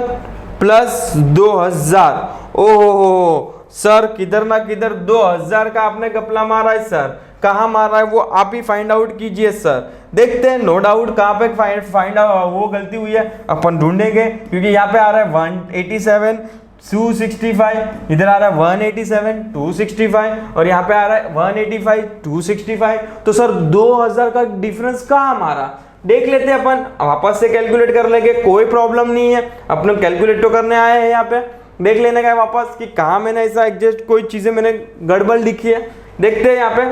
plus 2,000। ओहो सर किधर ना किधर 2,000 का आपने गपला मारा है सर, कहाँ मारा है वो आप ही फाइंड आउट कीजिए सर। देखते हैं नो डाउट कहाँ पे फाइंड वो गलती हुई है अपन ढूंढेंगे, क्योंकि यहाँ पे आ रहा है 187,265, इधर आ रहा है 187,265 और यहाँ पे आ रहा है 185,265। तो सर 2,000 का डिफरेंस कहाँ हमारा, देख लेते हैं अपन, वापस से कैलकुलेट कर लेंगे, कोई प्रॉब्लम नहीं है। अपने कैलकुलेट तो करने आए हैं यहाँ पे, देख लेने का वापस कि कहाँ मैंने ऐसा एग्जस्ट कोई चीजें मैंने गड़बड़ लिखी है। देखते हैं यहाँ पे,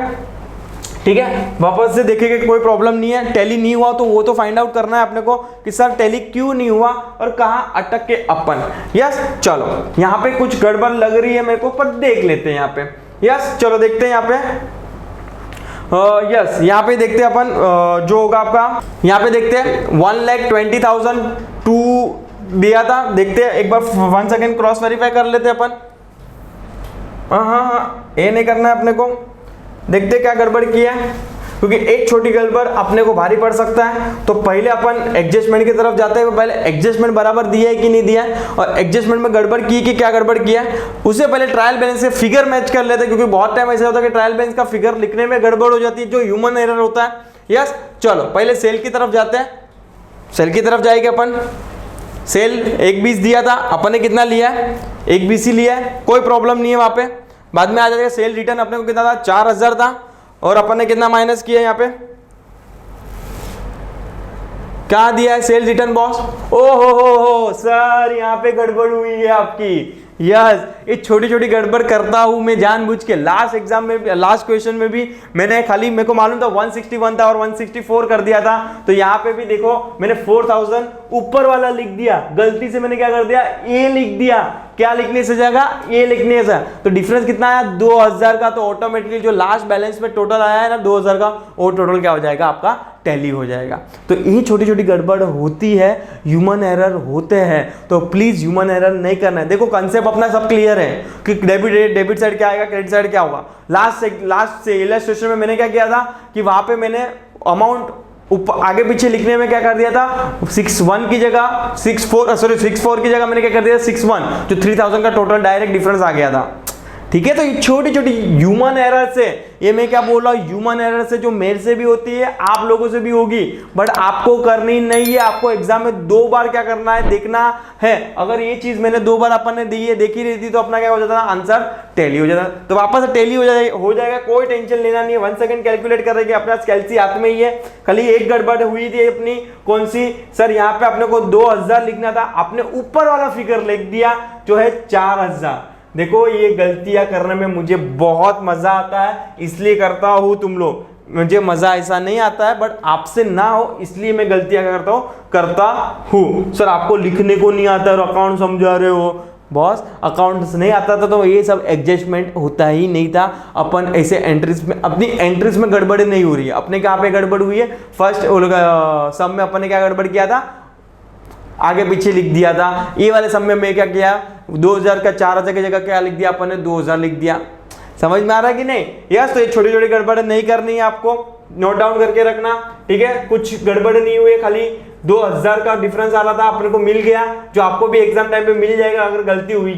ठीक है, वापस से देखेंगे कोई प्रॉब्लम नहीं है। टैली नहीं हुआ तो वो तो फाइंड आउट करना है अपने को कि सर टैली क्यों नहीं हुआ और कहाँ अटक के अपन। यस चलो यहाँ पे कुछ गड़बड़ लग रही है मेरे को, पर देख लेते हैं यहाँ पे। यस चलो देखते हैं यहाँ पे। यस यहाँ पे देखते हैं अपन जो होगा आपका, यहाँ पे देखते हैं 1,20,002 दिया था। देखते हैं एक बार 1 सेकेंड क्रॉस वेरीफाई कर लेते हैं अपन। हाँ ये नहीं करना है अपने को, देखते क्या गड़बड़ किया है, क्योंकि एक छोटी गड़बड़ अपने को भारी पड़ सकता है। तो पहले अपन एडजस्टमेंट की तरफ जाते हैं, पहले एडजस्टमेंट बराबर दिया है कि नहीं दिया है, और एडजस्टमेंट में गड़बड़ की कि क्या गड़बड़ किया है, उससे पहले ट्रायल बैलेंस से फिगर मैच कर लेते हैं, क्योंकि बहुत टाइम ऐसा होता है कि ट्रायल बैलेंस का फिगर लिखने में गड़बड़ हो जाती है, जो ह्यूमन एरर होता है। यस चलो पहले सेल की तरफ जाते हैं। सेल की तरफ जाएंगे अपन। सेल 1.20 दिया था, अपन ने कितना लिया है? 1.20 ही लिया है, कोई प्रॉब्लम नहीं है वहां पे। बाद में आ जाएगा सेल रिटर्न अपने को कितना था? 4000 था, और अपन ने कितना माइनस किया यहाँ पे? क्या दिया है सेल रिटर्न बॉस? ओ हो सर, यहाँ पे गड़बड़ हुई है आपकी। यस, ये छोटी छोटी गड़बड़ करता हूं मैं जानबूझ के। लास्ट एग्जाम में, लास्ट क्वेश्चन में भी मैंने खाली, मेरे को मालूम था 161 था और 164 कर दिया था, तो यहाँ पे भी देखो मैंने 4000 ऊपर वाला लिख दिया, गलती से मैंने क्या कर दिया? ए लिख दिया। क्या लिखने से जाएगा? ए लिखने से। तो डिफरेंस कितना आया? 2000 का। तो ऑटोमेटिकली जो लास्ट बैलेंस में टोटल आया है ना 2000 का, वो टोटल क्या हो जाएगा? आपका टैली हो जाएगा। तो ये छोटी छोटी गड़बड़ होती है, ह्यूमन एरर होते हैं, तो प्लीज ह्यूमन एरर नहीं करना है। देखो कंसेप्ट अपना सब क्लियर है कि डेबिट साइड क्या आएगा, क्रेडिट साइड क्या होगा। लास्ट से इलस्ट्रेशन में मैंने क्या किया था कि वहां पे मैंने अमाउंट आगे पीछे लिखने में क्या कर दिया था? 61 की जगह 64 की जगह मैंने क्या कर दिया? 61, जो 3000 का टोटल डायरेक्ट डिफरेंस आ गया था। ठीक है, तो ये छोटी छोटी ह्यूमन एरर से, ये मैं क्या बोल रहा हूं, ह्यूमन एरर से जो मेरे से भी होती है, आप लोगों से भी होगी, बट आपको करनी नहीं है। आपको एग्जाम में 2 बार क्या करना है? देखना है। अगर ये चीज मैंने 2 बार अपन ने दी है, देखी रहती, तो अपना क्या हो जाता है? आंसर टैली हो जाता। तो वापस टैली हो जाएगा, कोई टेंशन लेना नहीं है। 1 सेकंड कैलकुलेट करेंगे, अपना कैलसी हाथ में ही है। खाली एक गड़बड़ हुई थी अपनी, कौन सी सर? यहाँ पे अपने को 2000 लिखना था, आपने ऊपर वाला फिगर लिख दिया जो है 4000। देखो ये गलतियां करने में मुझे बहुत मजा आता है, इसलिए करता हूं। तुम लोग, मुझे मजा ऐसा नहीं आता है, बट आपसे ना हो इसलिए मैं गलतियां करता हूं। सर आपको लिखने को नहीं आता और अकाउंट समझा रहे हो। बॉस अकाउंट्स नहीं आता था तो ये सब एडजस्टमेंट होता ही नहीं था। अपन ऐसे एंट्रीज में, अपनी एंट्रीज में गड़बड़ी नहीं हो रही है। अपने कहाँ पे गड़बड़ हुई है? फर्स्ट सब में अपन ने क्या गड़बड़ किया था? आगे पीछे लिख दिया था। ये वाले सम में मैं क्या किया? 2000 का 4000 की जगह क्या लिख दिया अपन ने? 2000 लिख दिया। समझ में आ रहा है कि नहीं? यस, तो ये छोटी छोटी गड़बड़ नहीं करनी है, आपको नोट डाउन करके रखना। ठीक है, कुछ गड़बड़ नहीं हुई, खाली 2000 का डिफरेंस आ रहा था, अपने को मिल गया, जो आपको भी एग्जाम टाइम पे मिल जाएगा अगर गलती हुई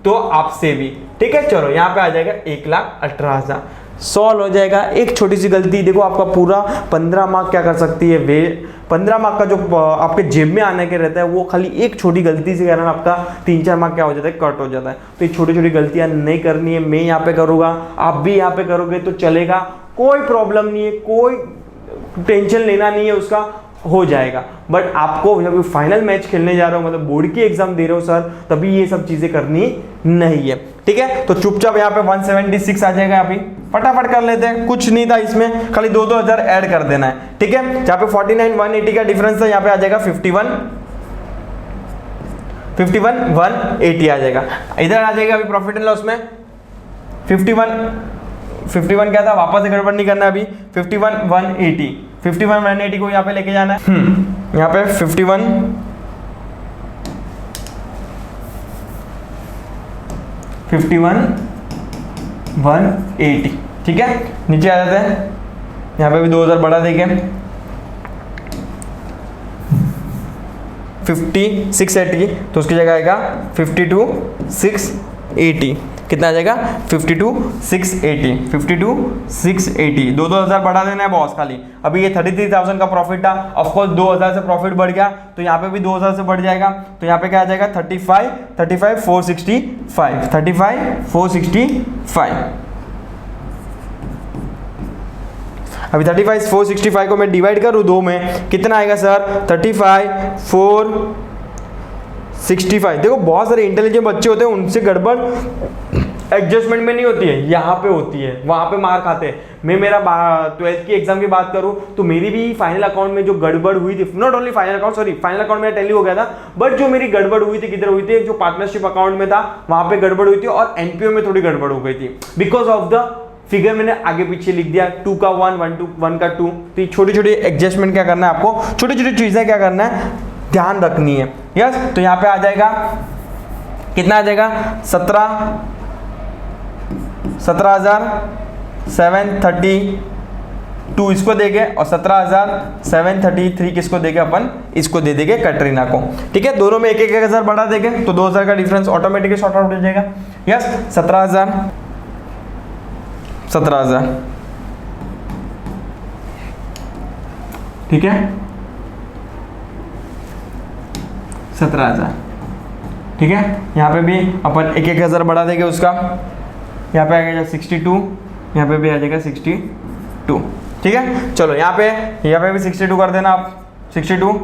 तो आपसे भी। ठीक है, चलो यहाँ पे आ जाएगा 1,18,000, सॉल्व हो जाएगा। एक छोटी सी गलती देखो आपका पूरा 15 मार्क क्या कर सकती है? वे 15 मार्क का जो आपके जेब में आने के रहता है, वो खाली एक छोटी गलती से कारण आपका 3-4 मार्क क्या हो जाता है? कट हो जाता है। तो ये छोटी छोटी गलतियां नहीं करनी है। मैं यहाँ पे करूँगा, आप भी यहाँ पे करोगे तो चलेगा, कोई प्रॉब्लम नहीं है, कोई टेंशन लेना नहीं है, उसका हो जाएगा। बट आपको जब फाइनल मैच खेलने जा रहे हो, मतलब बोर्ड की एग्जाम दे रहे हो सर, तभी ये सब चीजें करनी नहीं है। ठीक है, तो चुपचाप यहाँ पे 176 आ जाएगा। अभी फटाफट कर लेते हैं, कुछ नहीं था इसमें, खाली 2-2 हजार ऐड कर देना है। ठीक है, जहाँ पे 49,180 का डिफरेंस था, यहाँ पे आ जाएगा 51,180 आ जाएगा। इधर आ जाएगा अभी प्रॉफिट एंड लॉस में 51 क्या था? वापस से गड़बड़ नहीं करना अभी। 51,180 को यहाँ पे लेके जाना है। यहाँ पे 51,180। ठीक है, नीचे आ जाते हैं। यहाँ पे भी 2000 बढ़ा देंगे, 5680, तो उसकी जगह आएगा 52,680। कितना आ जाएगा? 52,680। 2-2 हजार बढ़ा देना है बॉस खाली। अभी ये 33,000 का प्रॉफिट था, ऑफ कोर्स 2000 से प्रॉफिट बढ़ गया, तो यहाँ पे भी 2000 से बढ़ जाएगा। तो यहाँ पे क्या आ जाएगा? 35,465। अभी 35,465 को मैं डिवाइड करूँ 2 में, कितना आएगा सर? 35,465। देखो बहुत सारे इंटेलिजेंट बच्चे होते हैं, उनसे गड़बड़ एडजस्टमेंट में नहीं होती है, यहाँ पे होती है, वहाँ पे मार खाते हैं। मैं मेरा 12th की एग्जाम की बात करूँ तो मेरी भी फाइनल अकाउंट में जो गड़बड़ हुई थी, नॉट ओनली फाइनल अकाउंट मेरा टैली हो गया था, बट जो मेरी गड़बड़ हुई थी किधर हुई थी? जो पार्टनरशिप अकाउंट में था वहाँ पे गड़बड़ हुई थी, और एनपीओ में थोड़ी गड़बड़ हो गई थी, बिकॉज ऑफ द फिगर मैंने आगे पीछे लिख दिया, 2 का 1, 1 का 2। तो छोटी छोटी एडजस्टमेंट क्या करना है आपको, छोटी छोटी चीजें क्या करना है, ध्यान रखनी है। यस, तो यहाँ पे आ जाएगा, कितना आ जाएगा? 17,732 इसको देंगे, और 17,733 किसको देंगे? अपन इसको दे देंगे कैटरीना को। ठीक है, दोनों में 1-1 हजार बढ़ा देंगे, तो 2000 का डिफरेंस ऑटोमेटिकली शॉर्ट आउट हो जाएगा। यस, 17,000। ठीक है, 17,000। ठीक है, यहाँ पे भी अपन 1,000 बढ़ा देंगे उसका, यहाँ पे आ जाएगा 62, यहाँ पे भी आ जाएगा 62। ठीक है, चलो यहाँ पे भी 62 कर देना आप, 62।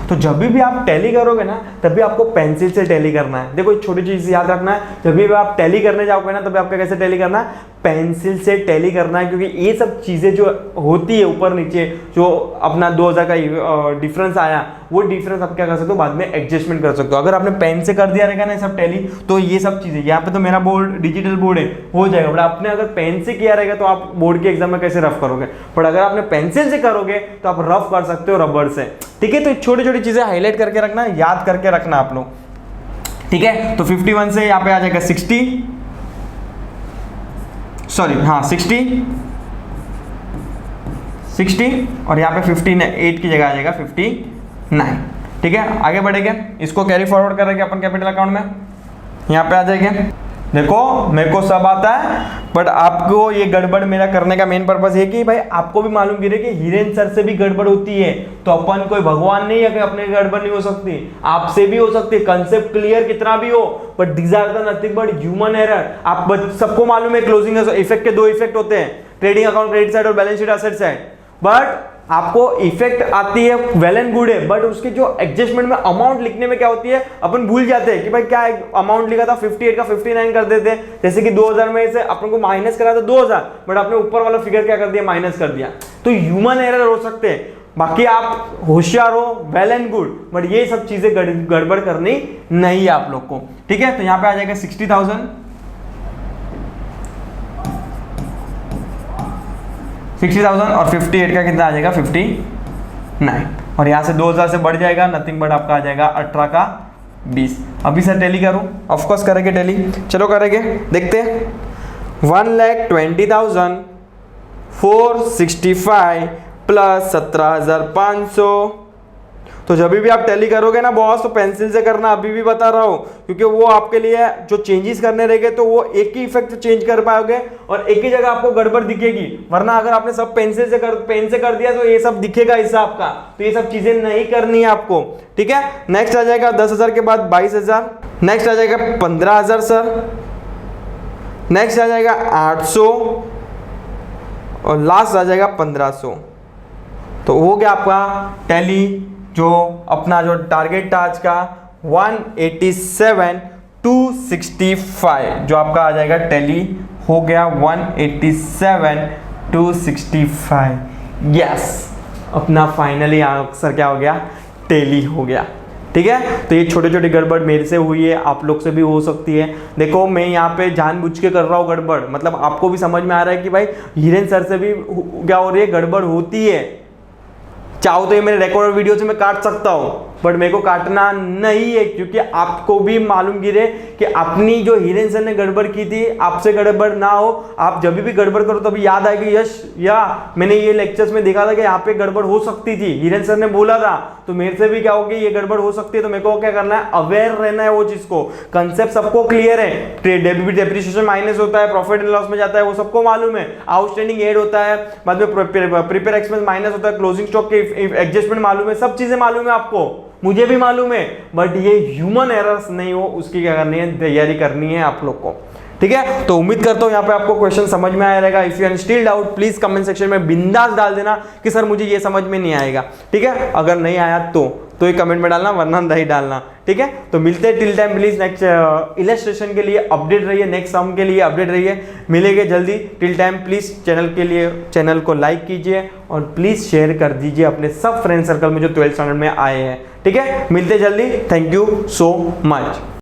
तो जब भी आप टैली करोगे ना, तभी आपको पेंसिल से टैली करना है। देखो छोटी चीज याद रखना है, जब भी आप टैली करने जाओगे ना, तभी आपका कैसे टैली करना है, पेंसिल से टैली करना है। क्योंकि ये सब चीजें जो होती है ऊपर नीचे, जो अपना 2000 का डिफरेंस आया, वो डिफरेंस आप क्या कर सकते हो, बाद में एडजस्टमेंट कर सकते हो। अगर आपने पेन से कर दिया रहेगा ना ये सब टैली, तो ये सब चीजें, यहाँ पे तो मेरा बोर्ड डिजिटल बोर्ड है, हो जाएगा। बट आपने अगर पेन से किया रहेगा तो आप बोर्ड के एग्जाम में कैसे रफ करोगे, बट अगर आपने पेंसिल से करोगे तो आप रफ कर सकते हो रबर से। ठीक है, तो छोटी छोटी चीजें हाईलाइट करके रखना, याद करके रखना आप लोग। ठीक है, तो 51 से यहाँ पे आ जाएगा 60 और यहाँ पे 58 की जगह आ जाएगा 59। ठीक है, आगे बढ़ेंगे, इसको कैरी फॉरवर्ड करेंगे अपन कैपिटल अकाउंट में, यहाँ पे आ जाएंगे। देखो मेरे को सब आता है, बट आपको ये गड़बड़ मेरा करने का मेन पर्पस है कि भाई आपको भी मालूम गिरे कि हिरेन सर से भी गड़बड़ होती है। तो अपन कोई भगवान नहीं है कि अपने गड़बड़ नहीं हो सकती, आपसे भी हो सकती है। कंसेप्ट क्लियर कितना भी हो, but these are the nothing but human error. आप सबको मालूम है क्लोजिंग इफेक्ट के 2 इफेक्ट होते हैं, ट्रेडिंग अकाउंट क्रेडिट साइड और balance sheet asset side. But आपको इफेक्ट आती है वेल एंड गुड है, बट उसके जो एडजस्टमेंट में अमाउंट लिखने में क्या होती है, अपन भूल जाते हैं कि भाई क्या अमाउंट लिखा था, 58 का 59 कर देते हैं। जैसे कि 2000 में से अपन को माइनस करा था 2000, बट आपने ऊपर वाला फिगर क्या कर दिया, माइनस कर दिया। तो ह्यूमन एरर हो सकते हैं, बाकी आप होशियार हो, वेल एंड गुड, बट ये सब चीजें गड़बड़ करनी नहीं है आप लोग को। ठीक है, तो यहाँ पे आ जाएगा 60,000 और 58 का कितना आ जाएगा, 59। और यहाँ से 2000 से बढ़ जाएगा, नथिंग बट आपका आ जाएगा 18 का 20। अभी सर टैली करूँ, ऑफकोर्स करेंगे टैली, चलो करेंगे, देखते हैं। 1,20,465 प्लस 17,500। तो जब भी आप टैली करोगे ना बॉस, तो पेंसिल से करना, अभी भी बता रहा हूं, क्योंकि वो आपके लिए जो चेंजेस करने रहेंगे तो वो एक ही इफेक्ट चेंज कर पाओगे और एक ही जगह आपको गड़बड़ दिखेगी। वरना अगर आपने सब पेन से कर दिया तो ये सब दिखेगा हिसाब का, तो ये सब चीजें नहीं करनी है आपको। ठीक है, नेक्स्ट आ जाएगा 10,000 के बाद 22,000, नेक्स्ट आ जाएगा 15,000 सर, नेक्स्ट आ जाएगा 800 और लास्ट आ जाएगा 1500। तो हो गया आपका टैली, जो अपना जो टारगेट था आज का 187,265, जो आपका आ जाएगा टैली हो गया 187,265। यस, अपना फाइनली आंसर क्या हो गया, टैली हो गया। ठीक है, तो ये छोटे छोटे गड़बड़ मेरे से हुई है, आप लोग से भी हो सकती है। देखो मैं यहाँ पे जानबूझ के कर रहा हूँ गड़बड़, मतलब आपको भी समझ में आ रहा है कि भाई हिरेन सर से भी क्या हो रही है, गड़बड़ होती है। चाहो तो ये मेरे रिकॉर्ड वीडियो से मैं काट सकता हूँ, बट मेरे को काटना नहीं है, क्योंकि आपको भी मालूम गिरे कि अपनी जो हिरेन सर ने गड़बड़ की थी, आपसे गड़बड़ ना हो। आप जब भी गड़बड़ करो तभी याद आए कि यश या मैंने ये लेक्चर्स में देखा था कि यहाँ पे गड़बड़ हो सकती थी, हिरेन सर ने बोला था, तो मेरे से भी क्या होगी, ये गड़बड़ हो सकती है। तो मेरे को क्या करना है, अवेयर रहना है वो चीज को। कंसेप्ट सबको क्लियर है, डेप्रिसिएशन माइनस होता है, प्रॉफिट एंड लॉस में जाता है, वो सबको मालूम है। आउटस्टैंडिंग एड होता है, बाद में प्रिपेयर एक्सपेंस माइनस होता है, क्लोजिंग स्टॉक के एडजस्टमेंट मालूम है, सब चीजें मालूम है आपको, मुझे भी मालूम है। बट ये ह्यूमन एरर्स नहीं हो, उसकी क्या करनी है, तैयारी करनी है आप लोग को। ठीक है, तो उम्मीद करता हूं यहाँ पे आपको क्वेश्चन समझ में आया रहेगा। If you are still doubt, please comment section में बिंदास डाल देना कि सर मुझे ये समझ में नहीं आएगा। ठीक है, अगर नहीं आया तो ये कमेंट में डालना, वरना नहीं डालना। ठीक है, तो मिलते हैं till time, please next illustration के लिए अपडेट रहिए, नेक्स्ट सम के लिए अपडेट रहिए, मिलेंगे जल्दी। टिल टाइम प्लीज चैनल को लाइक कीजिए और प्लीज शेयर कर दीजिए अपने सब फ्रेंड सर्कल में जो 12th स्टैंडर्ड में आए हैं। ठीक है, मिलते जल्दी, थैंक यू सो मच।